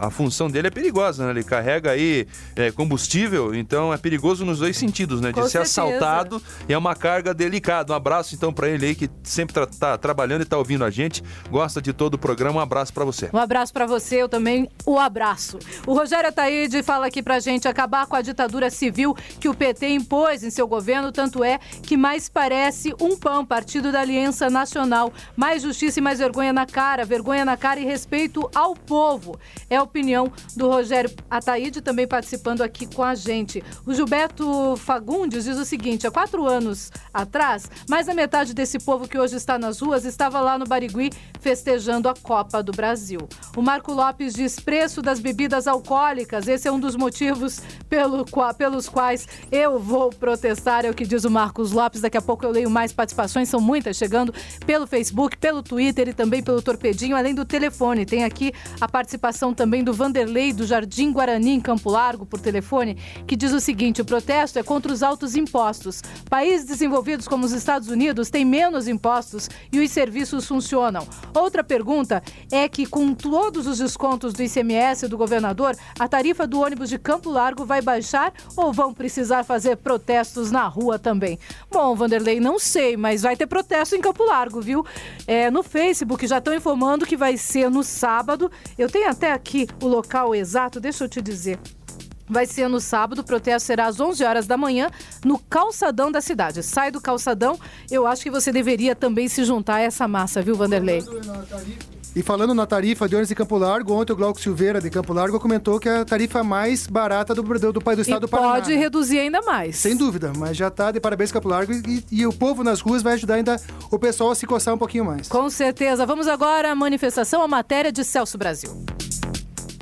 A função dele é perigosa, né? Ele carrega aí combustível, então é perigoso nos dois sentidos, né? De ser assaltado e é uma carga delicada. Um abraço então pra ele aí que sempre tá trabalhando e tá ouvindo a gente, gosta de todo o programa. Um abraço pra você. Um abraço pra você, eu também o abraço. O Rogério Ataíde fala aqui pra gente: acabar com a ditadura civil que o PT impôs em seu governo, tanto é que mais parece um PAN, Partido da Aliança Nacional. Mais justiça e mais vergonha na cara e respeito ao povo. É a opinião do Rogério Ataíde, também participando aqui com a gente. O Gilberto Fagundes diz o seguinte: há 4 anos atrás, mais da metade desse povo que hoje está nas ruas estava lá no Barigui festejando a Copa do Brasil. O Marco Lopes diz: preço das bebidas alcoólicas, esse é um dos motivos pelos quais eu vou protestar, é o que diz o Marcos Lopes. Daqui a pouco eu leio mais participações, são muitas, chegando pelo Facebook, pelo Twitter e também pelo Torpedinho, além do telefone. Tem aqui a participação também do Vanderlei, do Jardim Guarani, em Campo Largo, por telefone, que diz o seguinte: o protesto é contra os altos impostos. Países desenvolvidos como os Estados Unidos têm menos impostos e os serviços funcionam. Outra pergunta é que, com todos os descontos do ICMS do governador, a tarifa do ônibus de Campo Largo vai baixar ou vão precisar fazer protestos na rua também? Bom, Vanderlei, não sei, mas vai ter protesto em Campo Largo, viu? No Facebook já estão informando que vai ser no sábado. Eu tenho até aqui o local exato, deixa eu te dizer. Vai ser no sábado, o protesto será às 11 horas da manhã, no calçadão da cidade. Sai do calçadão, eu acho que você deveria também se juntar a essa massa, viu, Vanderlei? E falando na tarifa de ônibus de Campo Largo, ontem o Glauco Silveira de Campo Largo comentou que é a tarifa mais barata do estado do Paraná. Pode reduzir ainda mais. Sem dúvida, mas já tá de parabéns Campo Largo e o povo nas ruas vai ajudar ainda o pessoal a se coçar um pouquinho mais. Com certeza. Vamos agora à manifestação, a matéria de Celso Brasil.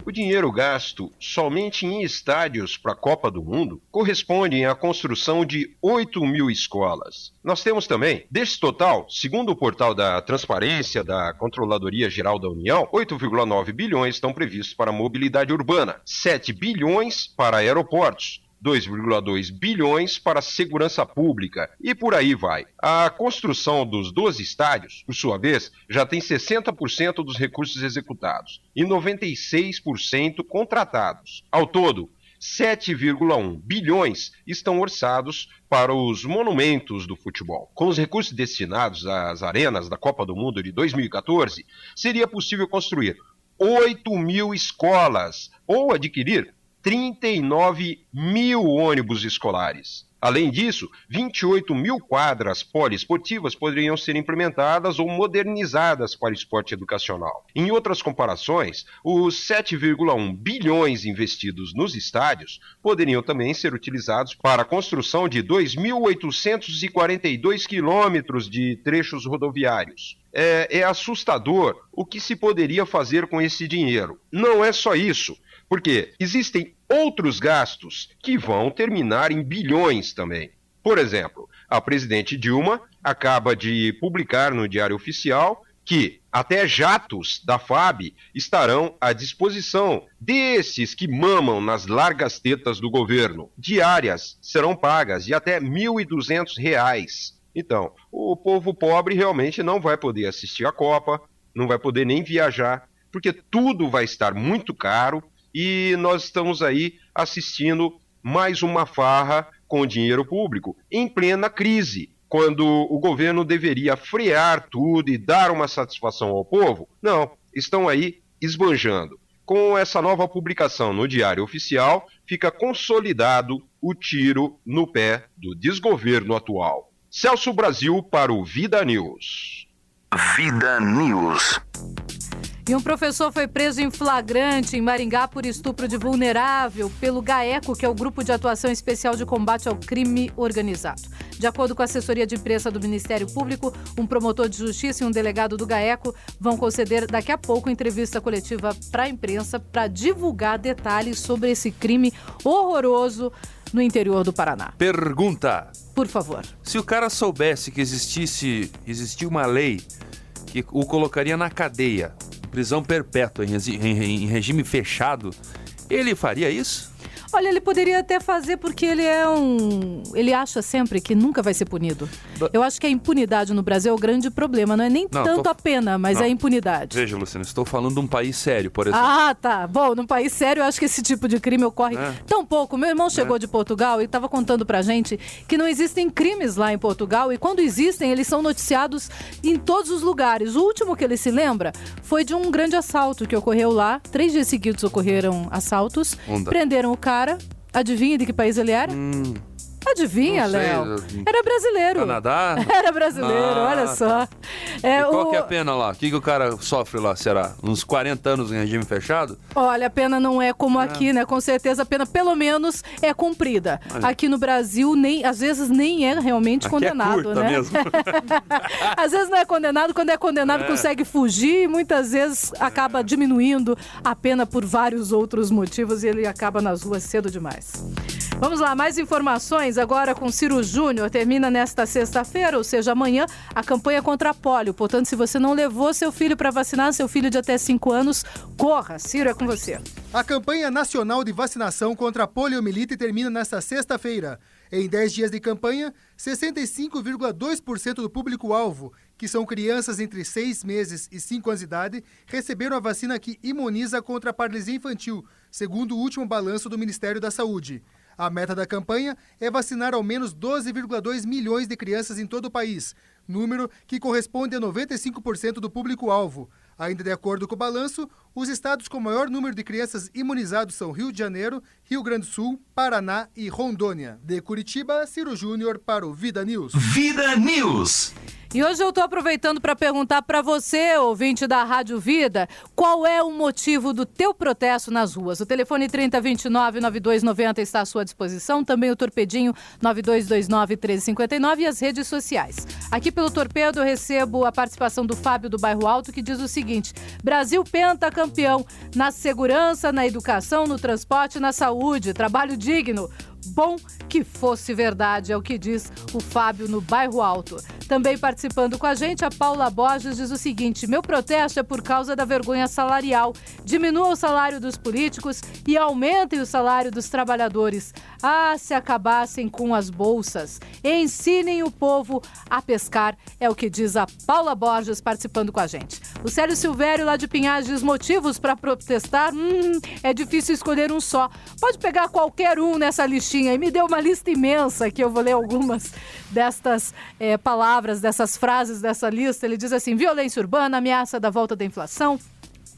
O dinheiro gasto somente em estádios para a Copa do Mundo corresponde à construção de 8.000 escolas. Nós temos também, desse total, segundo o portal da Transparência da Controladoria Geral da União, 8,9 bilhões estão previstos para a mobilidade urbana, 7 bilhões para aeroportos, 2,2 bilhões para a segurança pública e por aí vai. A construção dos 12 estádios, por sua vez, já tem 60% dos recursos executados e 96% contratados. Ao todo, 7,1 bilhões estão orçados para os monumentos do futebol. Com os recursos destinados às arenas da Copa do Mundo de 2014, seria possível construir 8.000 escolas ou adquirir 39.000 ônibus escolares. Além disso, 28.000 quadras poliesportivas poderiam ser implementadas ou modernizadas para o esporte educacional. Em outras comparações, os 7,1 bilhões investidos nos estádios poderiam também ser utilizados para a construção de 2.842 quilômetros de trechos rodoviários. É assustador o que se poderia fazer com esse dinheiro. Não é só isso, porque existem outros gastos que vão terminar em bilhões também. Por exemplo, a presidente Dilma acaba de publicar no Diário Oficial que até jatos da FAB estarão à disposição desses que mamam nas largas tetas do governo. Diárias serão pagas de até R$ 1.200. Então, o povo pobre realmente não vai poder assistir a Copa, não vai poder nem viajar, porque tudo vai estar muito caro. E nós estamos aí assistindo mais uma farra com dinheiro público em plena crise, quando o governo deveria frear tudo e dar uma satisfação ao povo. Não, estão aí esbanjando. Com essa nova publicação no Diário Oficial, fica consolidado o tiro no pé do desgoverno atual. Celso Brasil para o Vida News. Vida News. E um professor foi preso em flagrante em Maringá por estupro de vulnerável pelo GAECO, que é o Grupo de Atuação Especial de Combate ao Crime Organizado. De acordo com a assessoria de imprensa do Ministério Público, um promotor de justiça e um delegado do GAECO vão conceder daqui a pouco entrevista coletiva para a imprensa para divulgar detalhes sobre esse crime horroroso no interior do Paraná. Pergunta. Por favor. Se o cara soubesse que existia uma lei que o colocaria na cadeia, prisão perpétua em regime fechado, Ele faria isso? Olha, ele poderia até fazer porque ele acha sempre que nunca vai ser punido. Eu acho que a impunidade no Brasil é o grande problema. Não é nem tanto a pena, mas a impunidade. Veja, Luciana, estou falando de um país sério, por exemplo. Ah, tá. Bom, num país sério, eu acho que esse tipo de crime ocorre tão pouco. Meu irmão chegou de Portugal e estava contando pra gente que não existem crimes lá em Portugal. E quando existem, eles são noticiados em todos os lugares. O último que ele se lembra foi de um grande assalto que ocorreu lá. 3 dias seguidos ocorreram assaltos. Prenderam o cara. Adivinha de que país ele era? Adivinha, Léo? Era brasileiro. Canadá? Era brasileiro, olha só. E qual que é a pena lá? O que o cara sofre lá, será? Uns 40 anos em regime fechado? Olha, a pena não é como aqui, né? Com certeza a pena, pelo menos, é cumprida. Aqui no Brasil, às vezes nem é realmente aqui condenado, curta, né? Mesmo. Às vezes não é condenado, quando é condenado consegue fugir e muitas vezes acaba diminuindo a pena por vários outros motivos e ele acaba nas ruas cedo demais. Vamos lá, mais informações agora com Ciro Júnior. Termina nesta sexta-feira, ou seja, amanhã, a campanha contra a polio. Portanto, se você não levou seu filho para vacinar, seu filho de até 5 anos, corra. Ciro, é com você. A campanha nacional de vacinação contra a poliomielite termina nesta sexta-feira. Em 10 dias de campanha, 65,2% do público-alvo, que são crianças entre 6 meses e 5 anos de idade, receberam a vacina que imuniza contra a paralisia infantil, segundo o último balanço do Ministério da Saúde. A meta da campanha é vacinar ao menos 12,2 milhões de crianças em todo o país, número que corresponde a 95% do público-alvo. Ainda de acordo com o balanço, os estados com maior número de crianças imunizados são Rio de Janeiro, Rio Grande do Sul, Paraná e Rondônia. De Curitiba, Ciro Júnior para o Vida News. Vida News. E hoje eu estou aproveitando para perguntar para você, ouvinte da Rádio Vida, qual é o motivo do teu protesto nas ruas? O telefone 3029-9290 está à sua disposição, também o torpedinho 9229-1359 e as redes sociais. Aqui pelo Torpedo eu recebo a participação do Fábio do Bairro Alto, que diz o seguinte: Brasil pentacampeão na segurança, na educação, no transporte e na saúde, trabalho digno. Bom que fosse verdade, é o que diz o Fábio no Bairro Alto. Também participando com a gente, a Paula Borges diz o seguinte: meu protesto é por causa da vergonha salarial. Diminua o salário dos políticos e aumentem o salário dos trabalhadores. Ah, se acabassem com as bolsas. Ensinem o povo a pescar, é o que diz a Paula Borges participando com a gente. O Célio Silvério lá de Pinhais diz motivos para protestar. É difícil escolher um só. Pode pegar qualquer um nessa listinha e me deu uma lista imensa que eu vou ler algumas destas palavras, dessas frases dessa lista. Ele diz assim: violência urbana, ameaça da volta da inflação,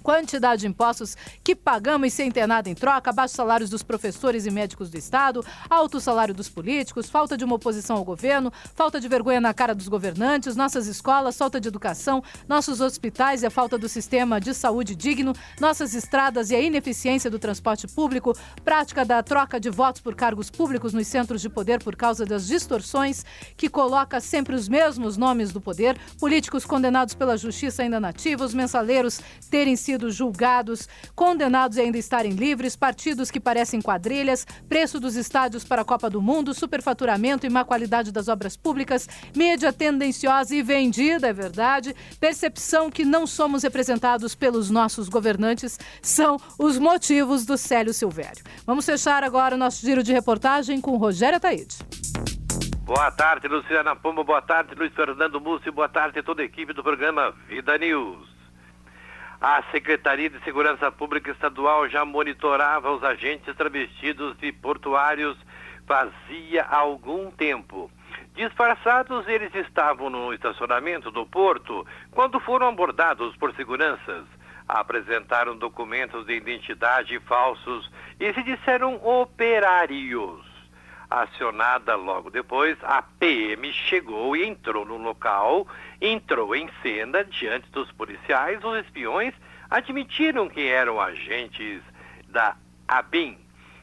quantidade de impostos que pagamos sem ter nada em troca, baixos salários dos professores e médicos do Estado, alto salário dos políticos, falta de uma oposição ao governo, falta de vergonha na cara dos governantes, nossas escolas, falta de educação, nossos hospitais e a falta do sistema de saúde digno, nossas estradas e a ineficiência do transporte público, prática da troca de votos por cargos públicos nos centros de poder por causa das distorções que coloca sempre os mesmos nomes do poder, políticos condenados pela justiça ainda nativos, mensaleiros terem sido julgados, condenados e ainda estarem livres, partidos que parecem quadrilhas, preço dos estádios para a Copa do Mundo, superfaturamento e má qualidade das obras públicas, mídia tendenciosa e vendida, é verdade, percepção que não somos representados pelos nossos governantes, são os motivos do Célio Silvério. Vamos fechar agora o nosso giro de reportagem com Rogério Ataíde. Boa tarde, Luciana Pombo, boa tarde, Luiz Fernando Mussi, boa tarde a toda a equipe do programa Vida News. A Secretaria de Segurança Pública Estadual já monitorava os agentes travestidos de portuários fazia algum tempo. Disfarçados, eles estavam no estacionamento do porto quando foram abordados por seguranças. Apresentaram documentos de identidade falsos e se disseram operários. Acionada logo depois, a PM chegou e entrou no local, entrou em cena diante dos policiais. Os espiões admitiram que eram agentes da ABIN,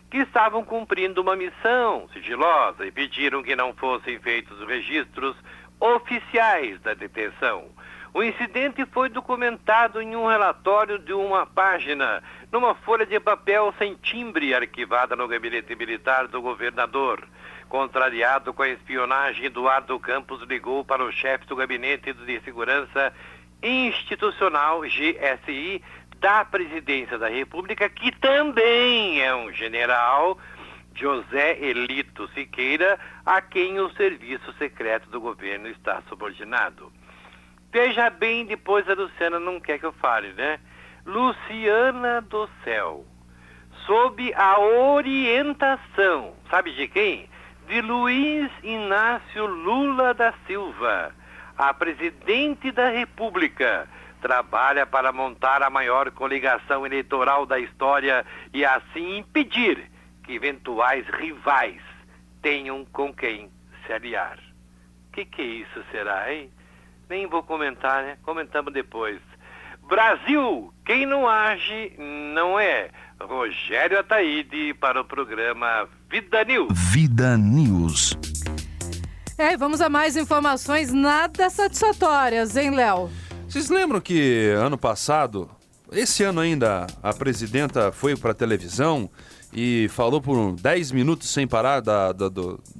que estavam cumprindo uma missão sigilosa e pediram que não fossem feitos registros oficiais da detenção. O incidente foi documentado em um relatório de uma página, numa folha de papel sem timbre arquivada no gabinete militar do governador. Contrariado com a espionagem, Eduardo Campos ligou para o chefe do Gabinete de Segurança Institucional, GSI, da Presidência da República, que também é um general, José Elito Siqueira, a quem o Serviço Secreto do Governo está subordinado. Veja bem, depois a Luciana não quer que eu fale, né? Luciana do Céu, sob a orientação, sabe de quem? De Luiz Inácio Lula da Silva, a presidente da República, trabalha para montar a maior coligação eleitoral da história e assim impedir que eventuais rivais tenham com quem se aliar. Que isso será, hein? Nem vou comentar, né? Comentamos depois. Brasil, quem não age não é. Rogério Ataíde para o programa Vida News. Vida News. Vamos a mais informações nada satisfatórias, hein, Léo? Vocês lembram que ano passado, esse ano ainda, a presidenta foi para a televisão e falou por 10 minutos sem parar da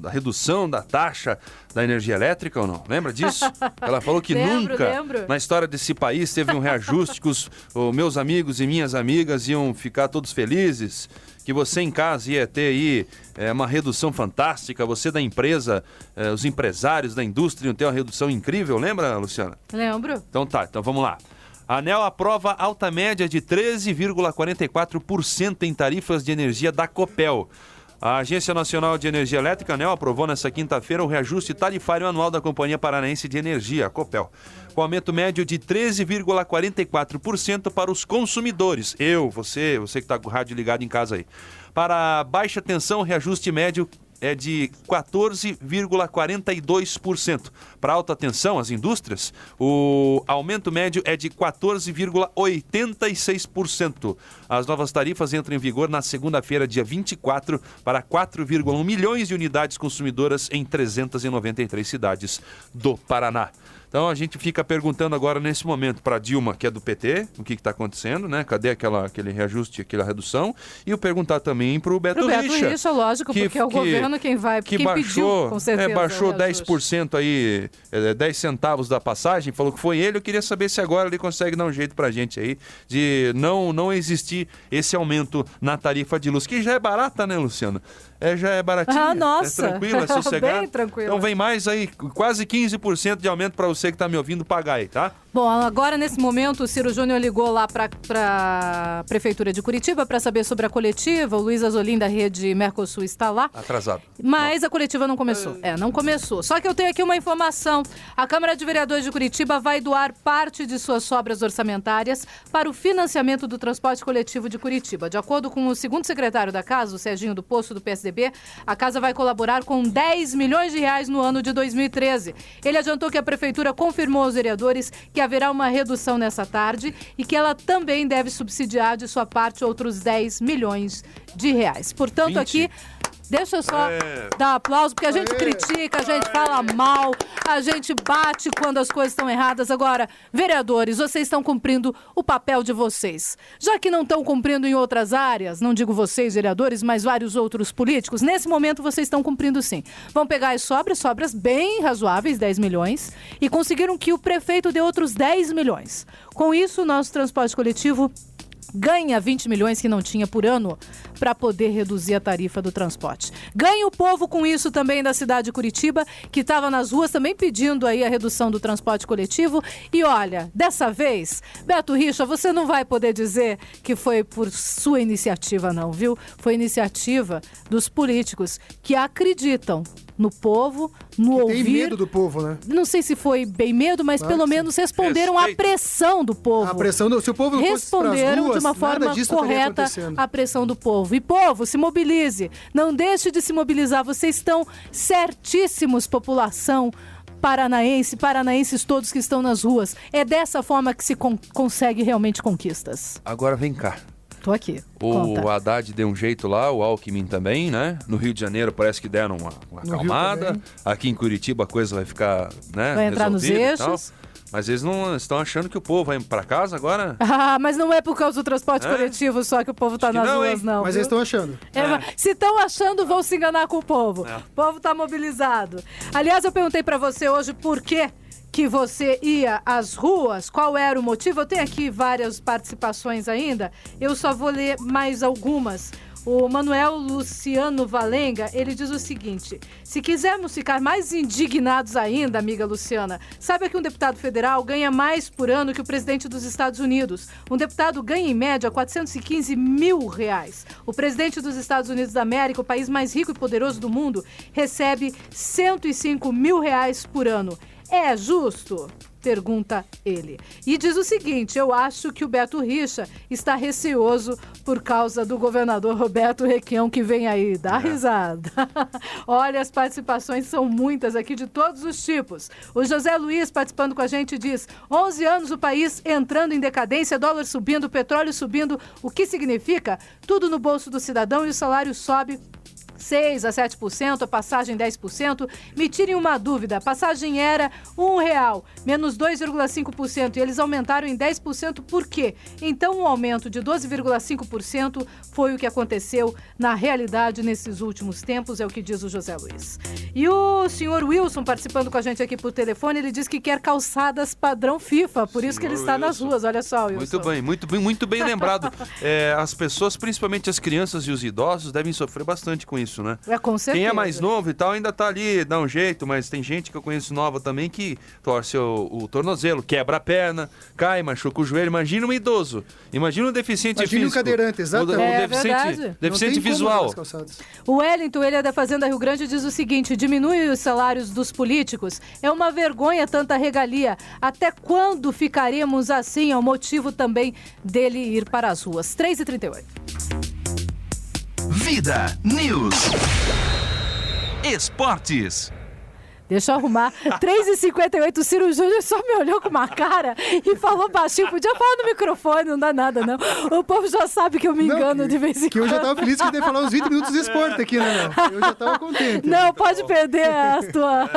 redução da taxa da energia elétrica ou não? Lembra disso? Ela falou que lembro. Na história desse país teve um reajuste que os meus amigos e minhas amigas iam ficar todos felizes, que você em casa ia ter aí uma redução fantástica, você da empresa, os empresários da indústria iam ter uma redução incrível, lembra, Luciana? Lembro. Então vamos lá. A ANEEL aprova alta média de 13,44% em tarifas de energia da Copel. A Agência Nacional de Energia Elétrica, ANEEL, aprovou nesta quinta-feira o reajuste tarifário anual da Companhia Paranaense de Energia, a Copel, com aumento médio de 13,44% para os consumidores. Você que está com o rádio ligado em casa aí. Para baixa tensão, o reajuste médio é de 14,42%. Para alta tensão, as indústrias, o aumento médio é de 14,86%. As novas tarifas entram em vigor na segunda-feira, dia 24, para 4,1 milhões de unidades consumidoras em 393 cidades do Paraná. Então a gente fica perguntando agora nesse momento para Dilma, que é do PT, o que está acontecendo, né? Cadê aquele reajuste, aquela redução? E eu perguntar também para o Beto Richa. Lógico, porque é o governo quem pediu, com certeza. Baixou 10% aí, 10 centavos da passagem, falou que foi ele. Eu queria saber se agora ele consegue dar um jeito pra gente aí de não existir esse aumento na tarifa de luz, que já é barata, né, Luciana? Já é baratinha. Nossa. É tranquilo, é sossegado. Bem tranquilo. Então vem mais aí, quase 15% de aumento para você que tá me ouvindo pagar aí, tá? Bom, agora nesse momento o Ciro Júnior ligou lá para a Prefeitura de Curitiba para saber sobre a coletiva. O Luiz Azolim da rede Mercosul está lá. Atrasado. Mas a coletiva não começou. Não começou. Só que eu tenho aqui uma informação. A Câmara de Vereadores de Curitiba vai doar parte de suas sobras orçamentárias para o financiamento do transporte coletivo de Curitiba. De acordo com o segundo secretário da Casa, o Serginho do Poço, do PSDB, a Casa vai colaborar com 10 milhões de reais no ano de 2013. Ele adiantou que a Prefeitura confirmou aos vereadores que haverá uma redução nessa tarde e que ela também deve subsidiar de sua parte outros 10 milhões de reais. Portanto, 20. aqui... Deixa eu só dar aplauso, porque a gente critica, a gente fala mal, a gente bate quando as coisas estão erradas. Agora, vereadores, vocês estão cumprindo o papel de vocês. Já que não estão cumprindo em outras áreas, não digo vocês, vereadores, mas vários outros políticos, nesse momento vocês estão cumprindo sim. Vão pegar as sobras bem razoáveis, 10 milhões, e conseguiram que o prefeito dê outros 10 milhões. Com isso, o nosso transporte coletivo ganha 20 milhões que não tinha por ano para poder reduzir a tarifa do transporte. Ganha o povo com isso também da cidade de Curitiba, que estava nas ruas também pedindo aí a redução do transporte coletivo. E olha, dessa vez, Beto Richa, você não vai poder dizer que foi por sua iniciativa não, viu? Foi iniciativa dos políticos que acreditam no povo, no ouvir. Tem medo do povo, né? Não sei se foi bem medo, mas pelo menos responderam à pressão do povo. A pressão se o povo não fosse pras responderam ruas, de uma forma nada disso estaria correta acontecendo. à pressão do povo. E povo, se mobilize. Não deixe de se mobilizar. Vocês estão certíssimos, população paranaenses todos que estão nas ruas. É dessa forma que se consegue realmente conquistas. Agora vem cá. Tô aqui. O Haddad deu um jeito lá, o Alckmin também, né? No Rio de Janeiro parece que deram uma acalmada. Aqui em Curitiba a coisa vai ficar, né? Vai entrar nos eixos. Mas eles não estão achando que o povo vai para casa agora? Mas não é por causa do transporte coletivo só que o povo tá nas ruas, não. Mas eles estão achando. Se estão achando, vão se enganar com o povo. O povo tá mobilizado. Aliás, eu perguntei para você hoje por que que você ia às ruas, qual era o motivo? Eu tenho aqui várias participações ainda, eu só vou ler mais algumas. O Manuel Luciano Valenga, ele diz o seguinte: se quisermos ficar mais indignados ainda, amiga Luciana, saiba que um deputado federal ganha mais por ano que o presidente dos Estados Unidos. Um deputado ganha, em média, R$415 mil. O presidente dos Estados Unidos da América, o país mais rico e poderoso do mundo, recebe R$105 mil por ano. É justo? Pergunta ele. E diz o seguinte: eu acho que o Beto Richa está receoso por causa do governador Roberto Requião que vem aí. Dá risada. Olha, as participações são muitas aqui de todos os tipos. O José Luiz participando com a gente diz: 11 anos o país entrando em decadência, dólar subindo, petróleo subindo. O que significa? Tudo no bolso do cidadão e o salário sobe 6% a 7%, a passagem 10%. Me tirem uma dúvida, a passagem era R$1, menos 2,5%, e eles aumentaram em 10%, por quê? Então, um aumento de 12,5% foi o que aconteceu na realidade nesses últimos tempos, é o que diz o José Luiz. E o senhor Wilson, participando com a gente aqui por telefone, ele diz que quer calçadas padrão FIFA, por isso que ele está nas ruas, olha só, Wilson. Muito bem lembrado. As pessoas, principalmente as crianças e os idosos, devem sofrer bastante com isso, né? Com certeza. Quem é mais novo e tal ainda tá ali, dá um jeito, mas tem gente que eu conheço nova também que torce o tornozelo, quebra a perna, cai, machuca o joelho. Imagina um idoso, imagina um deficiente físico. Imagina um cadeirante, exatamente. Deficiente visual. O Wellington, ele é da Fazenda Rio Grande, diz o seguinte: diminui os salários dos políticos, é uma vergonha tanta regalia. Até quando ficaremos assim? É o motivo também dele ir para as ruas. 3h38. Vida News. Esportes. Deixa eu arrumar. 3h58, o Ciro Júnior só me olhou com uma cara e falou baixinho. Podia falar no microfone, não dá nada, não. O povo já sabe que eu me engano de vez em quando. Que eu já tava feliz que eu ia falar uns 20 minutos de esporte aqui, né, meu? Eu já tava contente. Não, pode perder a tua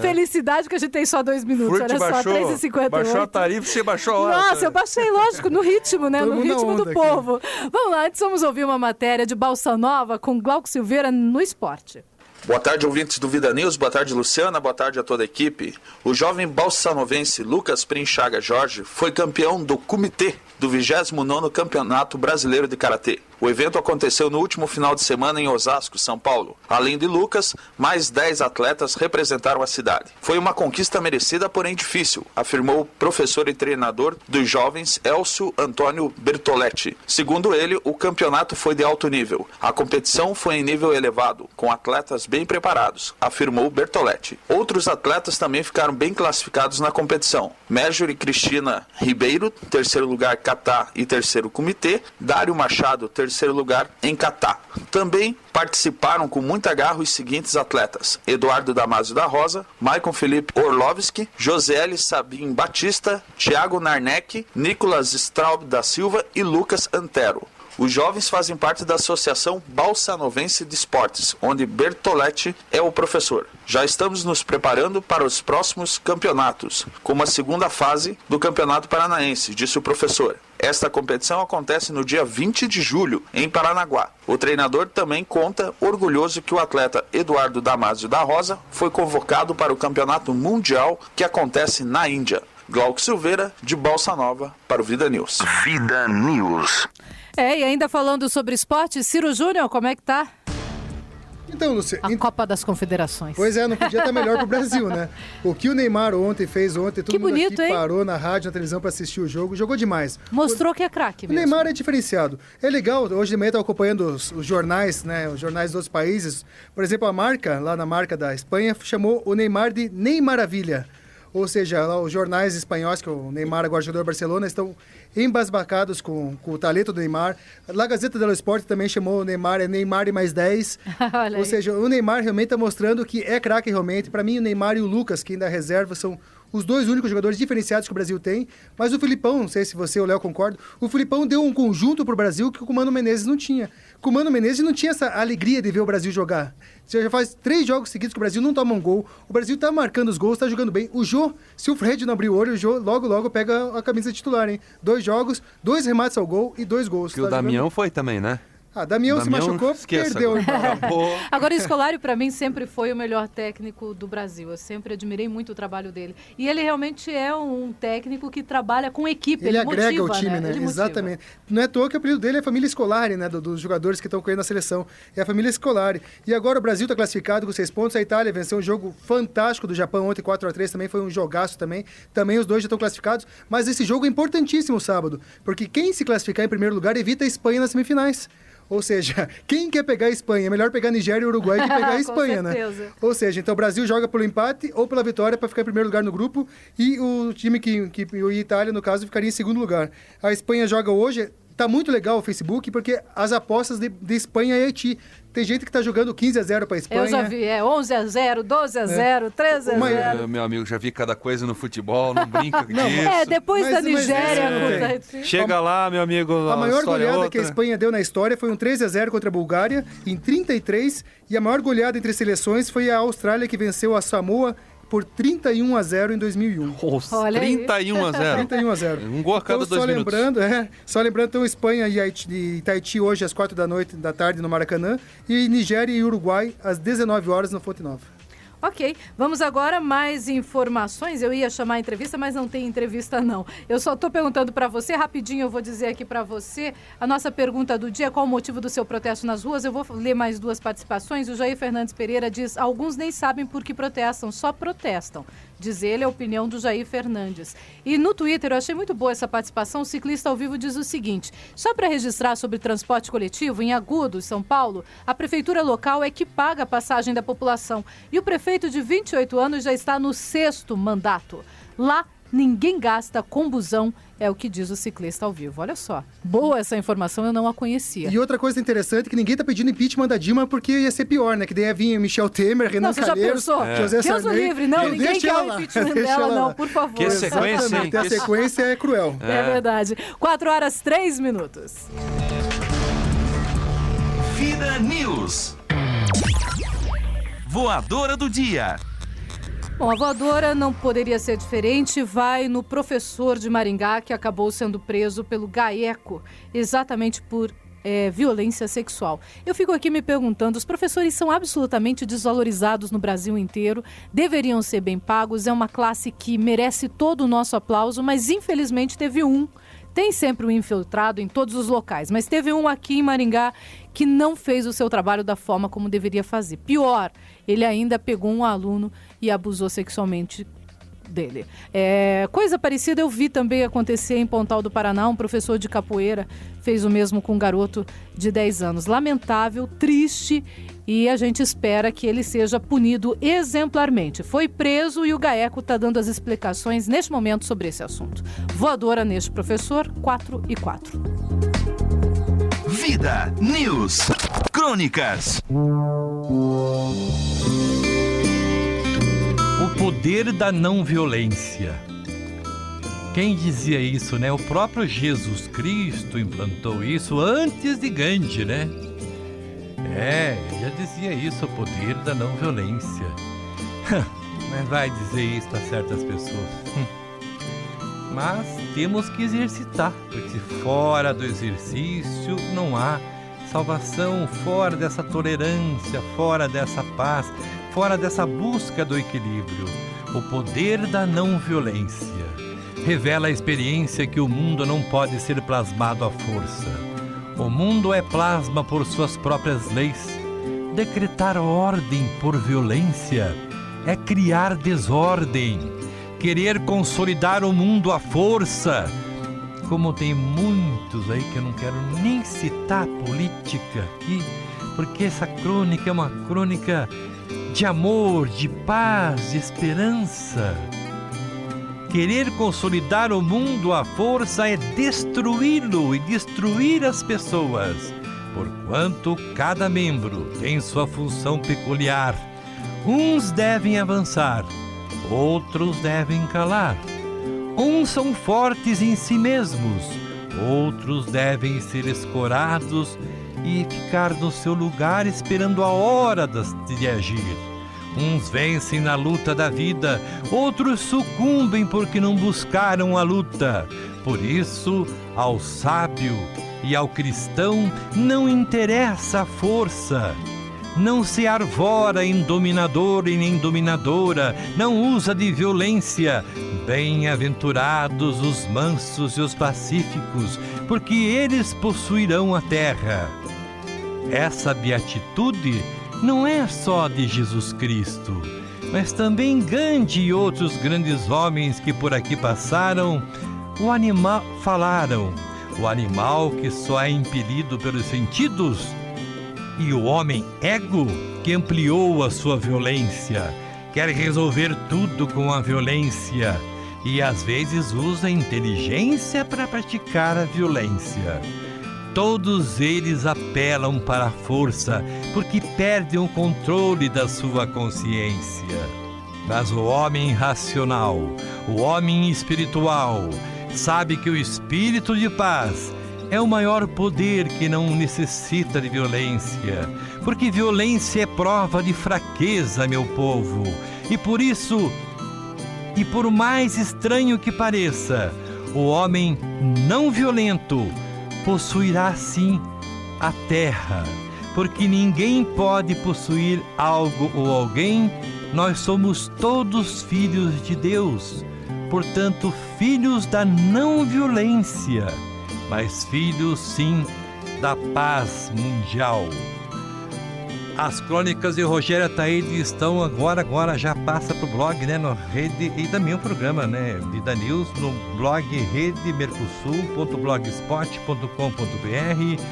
felicidade, que a gente tem só 2 minutos. Olha só, 3h58. Baixou a tarifa, você baixou a hora. Nossa, eu baixei, lógico, no ritmo, né? No ritmo do povo. Vamos lá, antes vamos ouvir uma matéria de Balsa Nova com Glauco Silveira no esporte. Boa tarde, ouvintes do Vida News. Boa tarde, Luciana. Boa tarde a toda a equipe. O jovem balsanovense Lucas Princhaga Jorge foi campeão do comitê do 29º Campeonato Brasileiro de Karatê. O evento aconteceu no último final de semana em Osasco, São Paulo. Além de Lucas, mais 10 atletas representaram a cidade. Foi uma conquista merecida, porém difícil, afirmou o professor e treinador dos jovens Elcio Antônio Bertoletti. Segundo ele, o campeonato foi de alto nível. A competição foi em nível elevado, com atletas bem preparados, afirmou Bertoletti. Outros atletas também ficaram bem classificados na competição. Marjorie Cristina Ribeiro, terceiro lugar Catá e terceiro comitê. Dário Machado, terceiro lugar em Catá. Também participaram com muita garra os seguintes atletas: Eduardo Damasio da Rosa, Maicon Felipe Orlovski, Josiele Sabim Batista, Thiago Narnek, Nicolas Straub da Silva e Lucas Antero. Os jovens fazem parte da Associação Balsanovense de Esportes, onde Bertoletti é o professor. Já estamos nos preparando para os próximos campeonatos, como a segunda fase do Campeonato Paranaense, disse o professor. Esta competição acontece no dia 20 de julho, em Paranaguá. O treinador também conta orgulhoso que o atleta Eduardo Damasio da Rosa foi convocado para o Campeonato Mundial que acontece na Índia. Glauco Silveira, de Balsa Nova, para o Vida News. Vida News. E ainda falando sobre esporte, Ciro Júnior, como é que tá? Então, Luciano... A Copa das Confederações. Pois é, não podia estar melhor pro Brasil, né? O que o Neymar fez ontem, todo mundo bonito, aqui hein? Parou na rádio, na televisão para assistir o jogo, jogou demais. Mostrou que é craque mesmo. O Neymar é diferenciado. É legal, hoje de manhã eu estava acompanhando os jornais, né? Os jornais dos outros países. Por exemplo, a marca, lá na marca da Espanha, chamou o Neymar de Neymaravilha. Ou seja, lá, os jornais espanhóis, que o Neymar, agora jogador do Barcelona, estão embasbacados com o talento do Neymar. A Gazeta dello Sport também chamou o Neymar, Neymar e mais 10. Ou seja, o Neymar realmente está mostrando que é craque realmente. Para mim, o Neymar e o Lucas, que ainda reserva, são os dois únicos jogadores diferenciados que o Brasil tem. Mas o Filipão, não sei se você ou o Léo concordam, o Filipão deu um conjunto para o Brasil que o Mano Menezes não tinha. O Mano Menezes não tinha essa alegria de ver o Brasil jogar. Você já faz 3 jogos seguidos que o Brasil não toma um gol. O Brasil tá marcando os gols, tá jogando bem. O Jô, se o Fred não abrir o olho, o Jô logo pega a camisa titular, hein? 2 jogos, 2 remates ao gol e 2 gols. Que o Damião foi também, né? Damião se machucou, perdeu. Acabou. Agora, o Scolari, para mim, sempre foi o melhor técnico do Brasil. Eu sempre admirei muito o trabalho dele. E ele realmente é um técnico que trabalha com equipe. Ele motiva, agrega o time, né? Exatamente. Não é à toa que o apelido dele é a família Scolari, né? Dos jogadores que estão correndo na seleção. É a família Scolari. E agora o Brasil está classificado com 6 pontos. A Itália venceu um jogo fantástico do Japão ontem, 4-3. Também foi um jogaço também. Também os dois já estão classificados. Mas esse jogo é importantíssimo sábado. Porque quem se classificar em primeiro lugar evita a Espanha nas semifinais. Ou seja, quem quer pegar a Espanha? É melhor pegar a Nigéria e o Uruguai que pegar a Espanha, né? Ou seja, então o Brasil joga pelo empate ou pela vitória para ficar em primeiro lugar no grupo e o time o Itália, no caso, ficaria em segundo lugar. A Espanha joga hoje. Tá muito legal o Facebook, porque as apostas de Espanha e Haiti. Tem gente que tá jogando 15-0 pra Espanha. Eu já vi, 11-0, 12-0, 13-0. Meu amigo, já vi cada coisa no futebol, não brinca disso. Depois da Nigéria. Chega lá, meu amigo, a maior goleada que a Espanha deu na história foi um 13-0 contra a Bulgária, em 33, e a maior goleada entre seleções foi a Austrália, que venceu a Samoa por 31-0 em 2001. Nossa, 31-0. 31-0. Um gol a cada 2 minutos. Só lembrando, então, Espanha e Tahiti hoje às 4 da tarde no Maracanã, e Nigéria e Uruguai às 19 horas no Fonte Nova. Ok, vamos agora mais informações. Eu ia chamar a entrevista, mas não tem entrevista não. Eu só estou perguntando para você, rapidinho eu vou dizer aqui para você, a nossa pergunta do dia, qual o motivo do seu protesto nas ruas? Eu vou ler mais 2 participações. O Jair Fernandes Pereira diz, alguns nem sabem por que protestam, só protestam. Diz ele, a opinião do Jair Fernandes. E no Twitter, eu achei muito boa essa participação, o Ciclista ao Vivo diz o seguinte, só para registrar sobre transporte coletivo, em Agudos, São Paulo, a prefeitura local é que paga a passagem da população. E o prefeito de 28 anos já está no 6º mandato. Lá, ninguém gasta com busão, é o que diz o Ciclista ao Vivo. Olha só, boa essa informação, eu não a conhecia. E outra coisa interessante, que ninguém tá pedindo impeachment da Dilma porque ia ser pior, né? Que daí ia vir Michel Temer, Renan Calheiros, José Sarney. Deus o livre, não, ninguém quer o impeachment dela, não, por favor. Que sequência, hein? A sequência é cruel. É verdade. 4h03. Vida News. Voadora do dia. Bom, a voadora não poderia ser diferente, vai no professor de Maringá que acabou sendo preso pelo GAECO, exatamente por violência sexual. Eu fico aqui me perguntando, os professores são absolutamente desvalorizados no Brasil inteiro, deveriam ser bem pagos, é uma classe que merece todo o nosso aplauso, mas infelizmente teve um. Tem sempre um infiltrado em todos os locais, mas teve um aqui em Maringá que não fez o seu trabalho da forma como deveria fazer. Pior, ele ainda pegou um aluno e abusou sexualmente dele. Coisa parecida eu vi também acontecer em Pontal do Paraná. Um professor de capoeira fez o mesmo com um garoto de 10 anos. Lamentável, triste, e a gente espera que ele seja punido exemplarmente. Foi preso e o GAECO está dando as explicações neste momento sobre esse assunto. Voadora neste professor, 4h04. Vida News. Crônicas. O poder da não violência. Quem dizia isso, né? O próprio Jesus Cristo implantou isso antes de Gandhi, né? Já dizia isso, o poder da não violência. Mas vai dizer isso a certas pessoas. Mas temos que exercitar, porque fora do exercício não há salvação, fora dessa tolerância, fora dessa paz, fora dessa busca do equilíbrio. O poder da não violência revela a experiência que o mundo não pode ser plasmado à força. O mundo é plasma por suas próprias leis. Decretar ordem por violência é criar desordem. Querer consolidar o mundo à força, como tem muitos aí que eu não quero nem citar política aqui, porque essa crônica é uma crônica de amor, de paz, de esperança. Querer consolidar o mundo à força é destruí-lo e destruir as pessoas, porquanto cada membro tem sua função peculiar. Uns devem avançar, outros devem calar. Uns são fortes em si mesmos, outros devem ser escorados e ficar no seu lugar esperando a hora de agir. Uns vencem na luta da vida, outros sucumbem porque não buscaram a luta. Por isso, ao sábio E ao cristão não interessa a força. Não se arvora em dominador e nem dominadora, não usa de violência. Bem-aventurados os mansos e os pacíficos, porque eles possuirão a terra. Essa beatitude não é só de Jesus Cristo, mas também Gandhi e outros grandes homens que por aqui passaram, falaram. O animal que só é impelido pelos sentidos, e o homem ego que ampliou a sua violência, quer resolver tudo com a violência e às vezes usa a inteligência para praticar a violência. Todos eles apelam para a força porque perdem o controle da sua consciência. Mas o homem racional, o homem espiritual, sabe que o espírito de paz é o maior poder que não necessita de violência, porque violência é prova de fraqueza, meu povo, e por isso, e por mais estranho que pareça, o homem não violento possuirá sim a terra, porque ninguém pode possuir algo ou alguém, nós somos todos filhos de Deus, portanto filhos da não violência, mas filhos, sim, da paz mundial. As crônicas de Rogério Ataíde estão agora já passa para o blog, né, no Rede, e também o programa, né, Vida News, no blog redemercosul.blogspot.com.br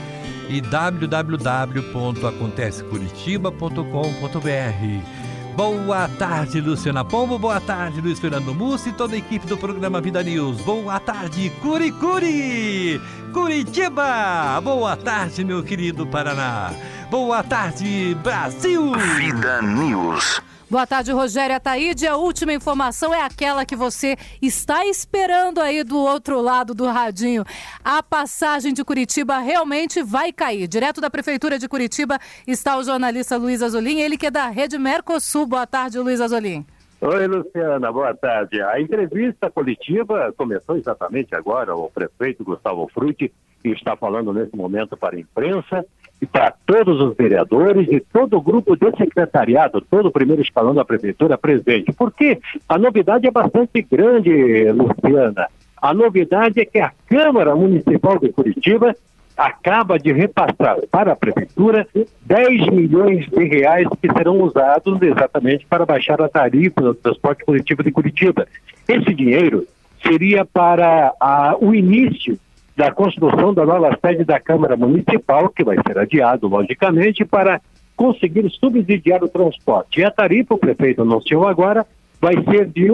e www.acontececuritiba.com.br. Boa tarde, Luciana Pombo. Boa tarde, Luiz Fernando Mussi e toda a equipe do programa Vida News. Boa tarde, Curicuri, Curitiba. Boa tarde, meu querido Paraná. Boa tarde, Brasil. Vida News. Boa tarde, Rogério Ataíde. A última informação é aquela que você está esperando aí do outro lado do radinho. A passagem de Curitiba realmente vai cair. Direto da Prefeitura de Curitiba está o jornalista Luiz Azolim, ele que é da Rede Mercosul. Boa tarde, Luiz Azolim. Oi, Luciana, boa tarde. A entrevista coletiva começou exatamente agora. O prefeito Gustavo Frutti está falando nesse momento para a imprensa e para todos os vereadores e todo o grupo de secretariado, todo o primeiro escalão da prefeitura presente. Porque a novidade é bastante grande, Luciana. A novidade é que a Câmara Municipal de Curitiba acaba de repassar para a prefeitura 10 milhões de reais que serão usados exatamente para baixar a tarifa do transporte coletivo de Curitiba. Esse dinheiro seria para o início da construção da nova sede da Câmara Municipal, que vai ser adiado, logicamente, para conseguir subsidiar o transporte. E a tarifa, o prefeito anunciou agora, vai ser de R$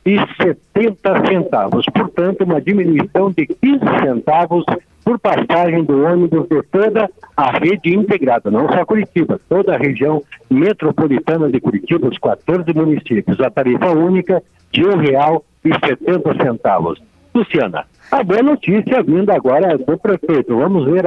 1,70. Portanto, uma diminuição de 15 centavos por passagem do ônibus de toda a rede integrada, não só Curitiba, toda a região metropolitana de Curitiba, os 14 municípios. A tarifa única de R$ 1,70. Luciana, a boa notícia vindo agora do prefeito. Vamos ver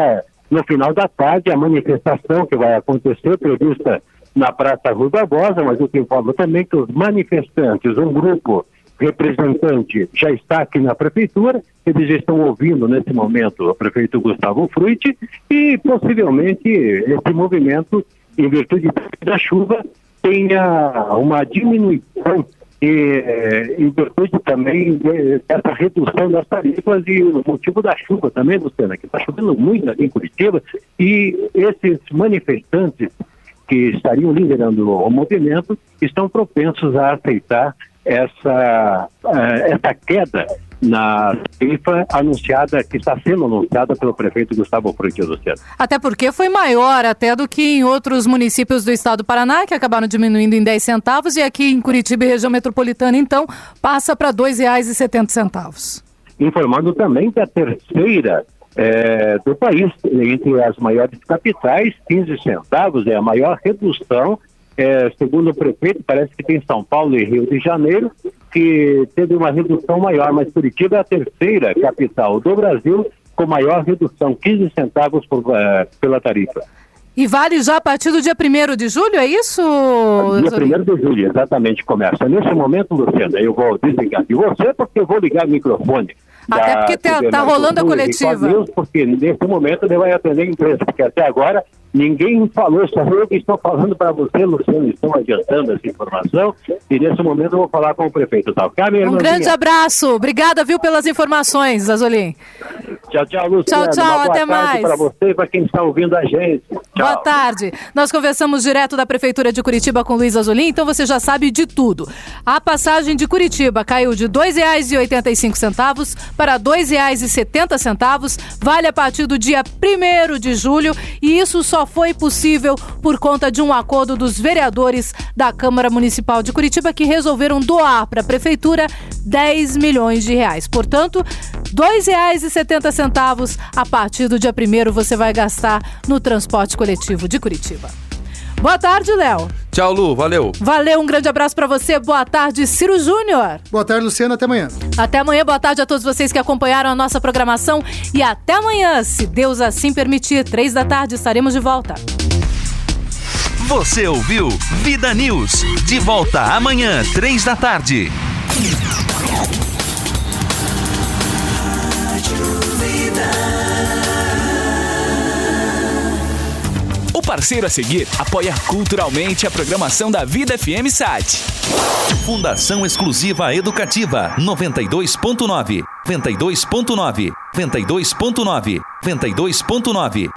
no final da tarde a manifestação que vai acontecer, prevista na Praça Rui Barbosa, mas eu te informo também que os manifestantes, um grupo representante já está aqui na prefeitura, eles estão ouvindo nesse momento o prefeito Gustavo Frutti e possivelmente esse movimento, em virtude da chuva, tenha uma diminuição em virtude também dessa redução das tarifas e o motivo da chuva também, Luciana, que está chovendo muito aqui em Curitiba, e esses manifestantes que estariam liderando o movimento estão propensos a aceitar essa queda na tarifa anunciada, que está sendo anunciada pelo prefeito Gustavo Frutti, Luciano. Até porque foi maior até do que em outros municípios do estado do Paraná, que acabaram diminuindo em 10 centavos, e aqui em Curitiba e região metropolitana, então, passa para R$ 2,70. Informando também que a terceira do país, entre as maiores capitais, 15 centavos é a maior redução. Segundo o prefeito, parece que tem São Paulo e Rio de Janeiro, que teve uma redução maior, mas Curitiba é a terceira capital do Brasil com maior redução, 15 centavos pela tarifa. E vale já a partir do dia 1º de julho, é isso? Dia 1º de julho, exatamente, começa. Nesse momento, Luciana, eu vou desligar de você porque eu vou ligar o microfone. Até porque tá rolando a coletiva. Porque nesse momento ele vai atender a empresa, porque até agora ninguém falou, só eu que estou falando para você, Luciano, estou adiantando essa informação e nesse momento eu vou falar com o prefeito. Tá? Um grande abraço, obrigada, viu, pelas informações, Azolim. Tchau, Luciano. Tchau, até mais. Para você e para quem está ouvindo a gente. Tchau. Boa tarde. Nós conversamos direto da Prefeitura de Curitiba com Luiz Azolim, então você já sabe de tudo. A passagem de Curitiba caiu de R$ 2,85 para R$ 2,70, vale a partir do dia 1º de julho e isso só foi possível por conta de um acordo dos vereadores da Câmara Municipal de Curitiba que resolveram doar para a Prefeitura R$10 milhões. Portanto, R$ 2,70 a partir do dia 1º você vai gastar no transporte coletivo de Curitiba. Boa tarde, Léo. Tchau, Lu. Valeu. Valeu, um grande abraço para você. Boa tarde, Ciro Júnior. Boa tarde, Luciano. Até amanhã. Até amanhã. Boa tarde a todos vocês que acompanharam a nossa programação. E até amanhã, se Deus assim permitir, 15h estaremos de volta. Você ouviu Vida News. De volta amanhã, 15h. O parceiro a seguir apoia culturalmente a programação da Vida FM Sat. Fundação Exclusiva Educativa 92.9. 92.9. 92.9. 92.9.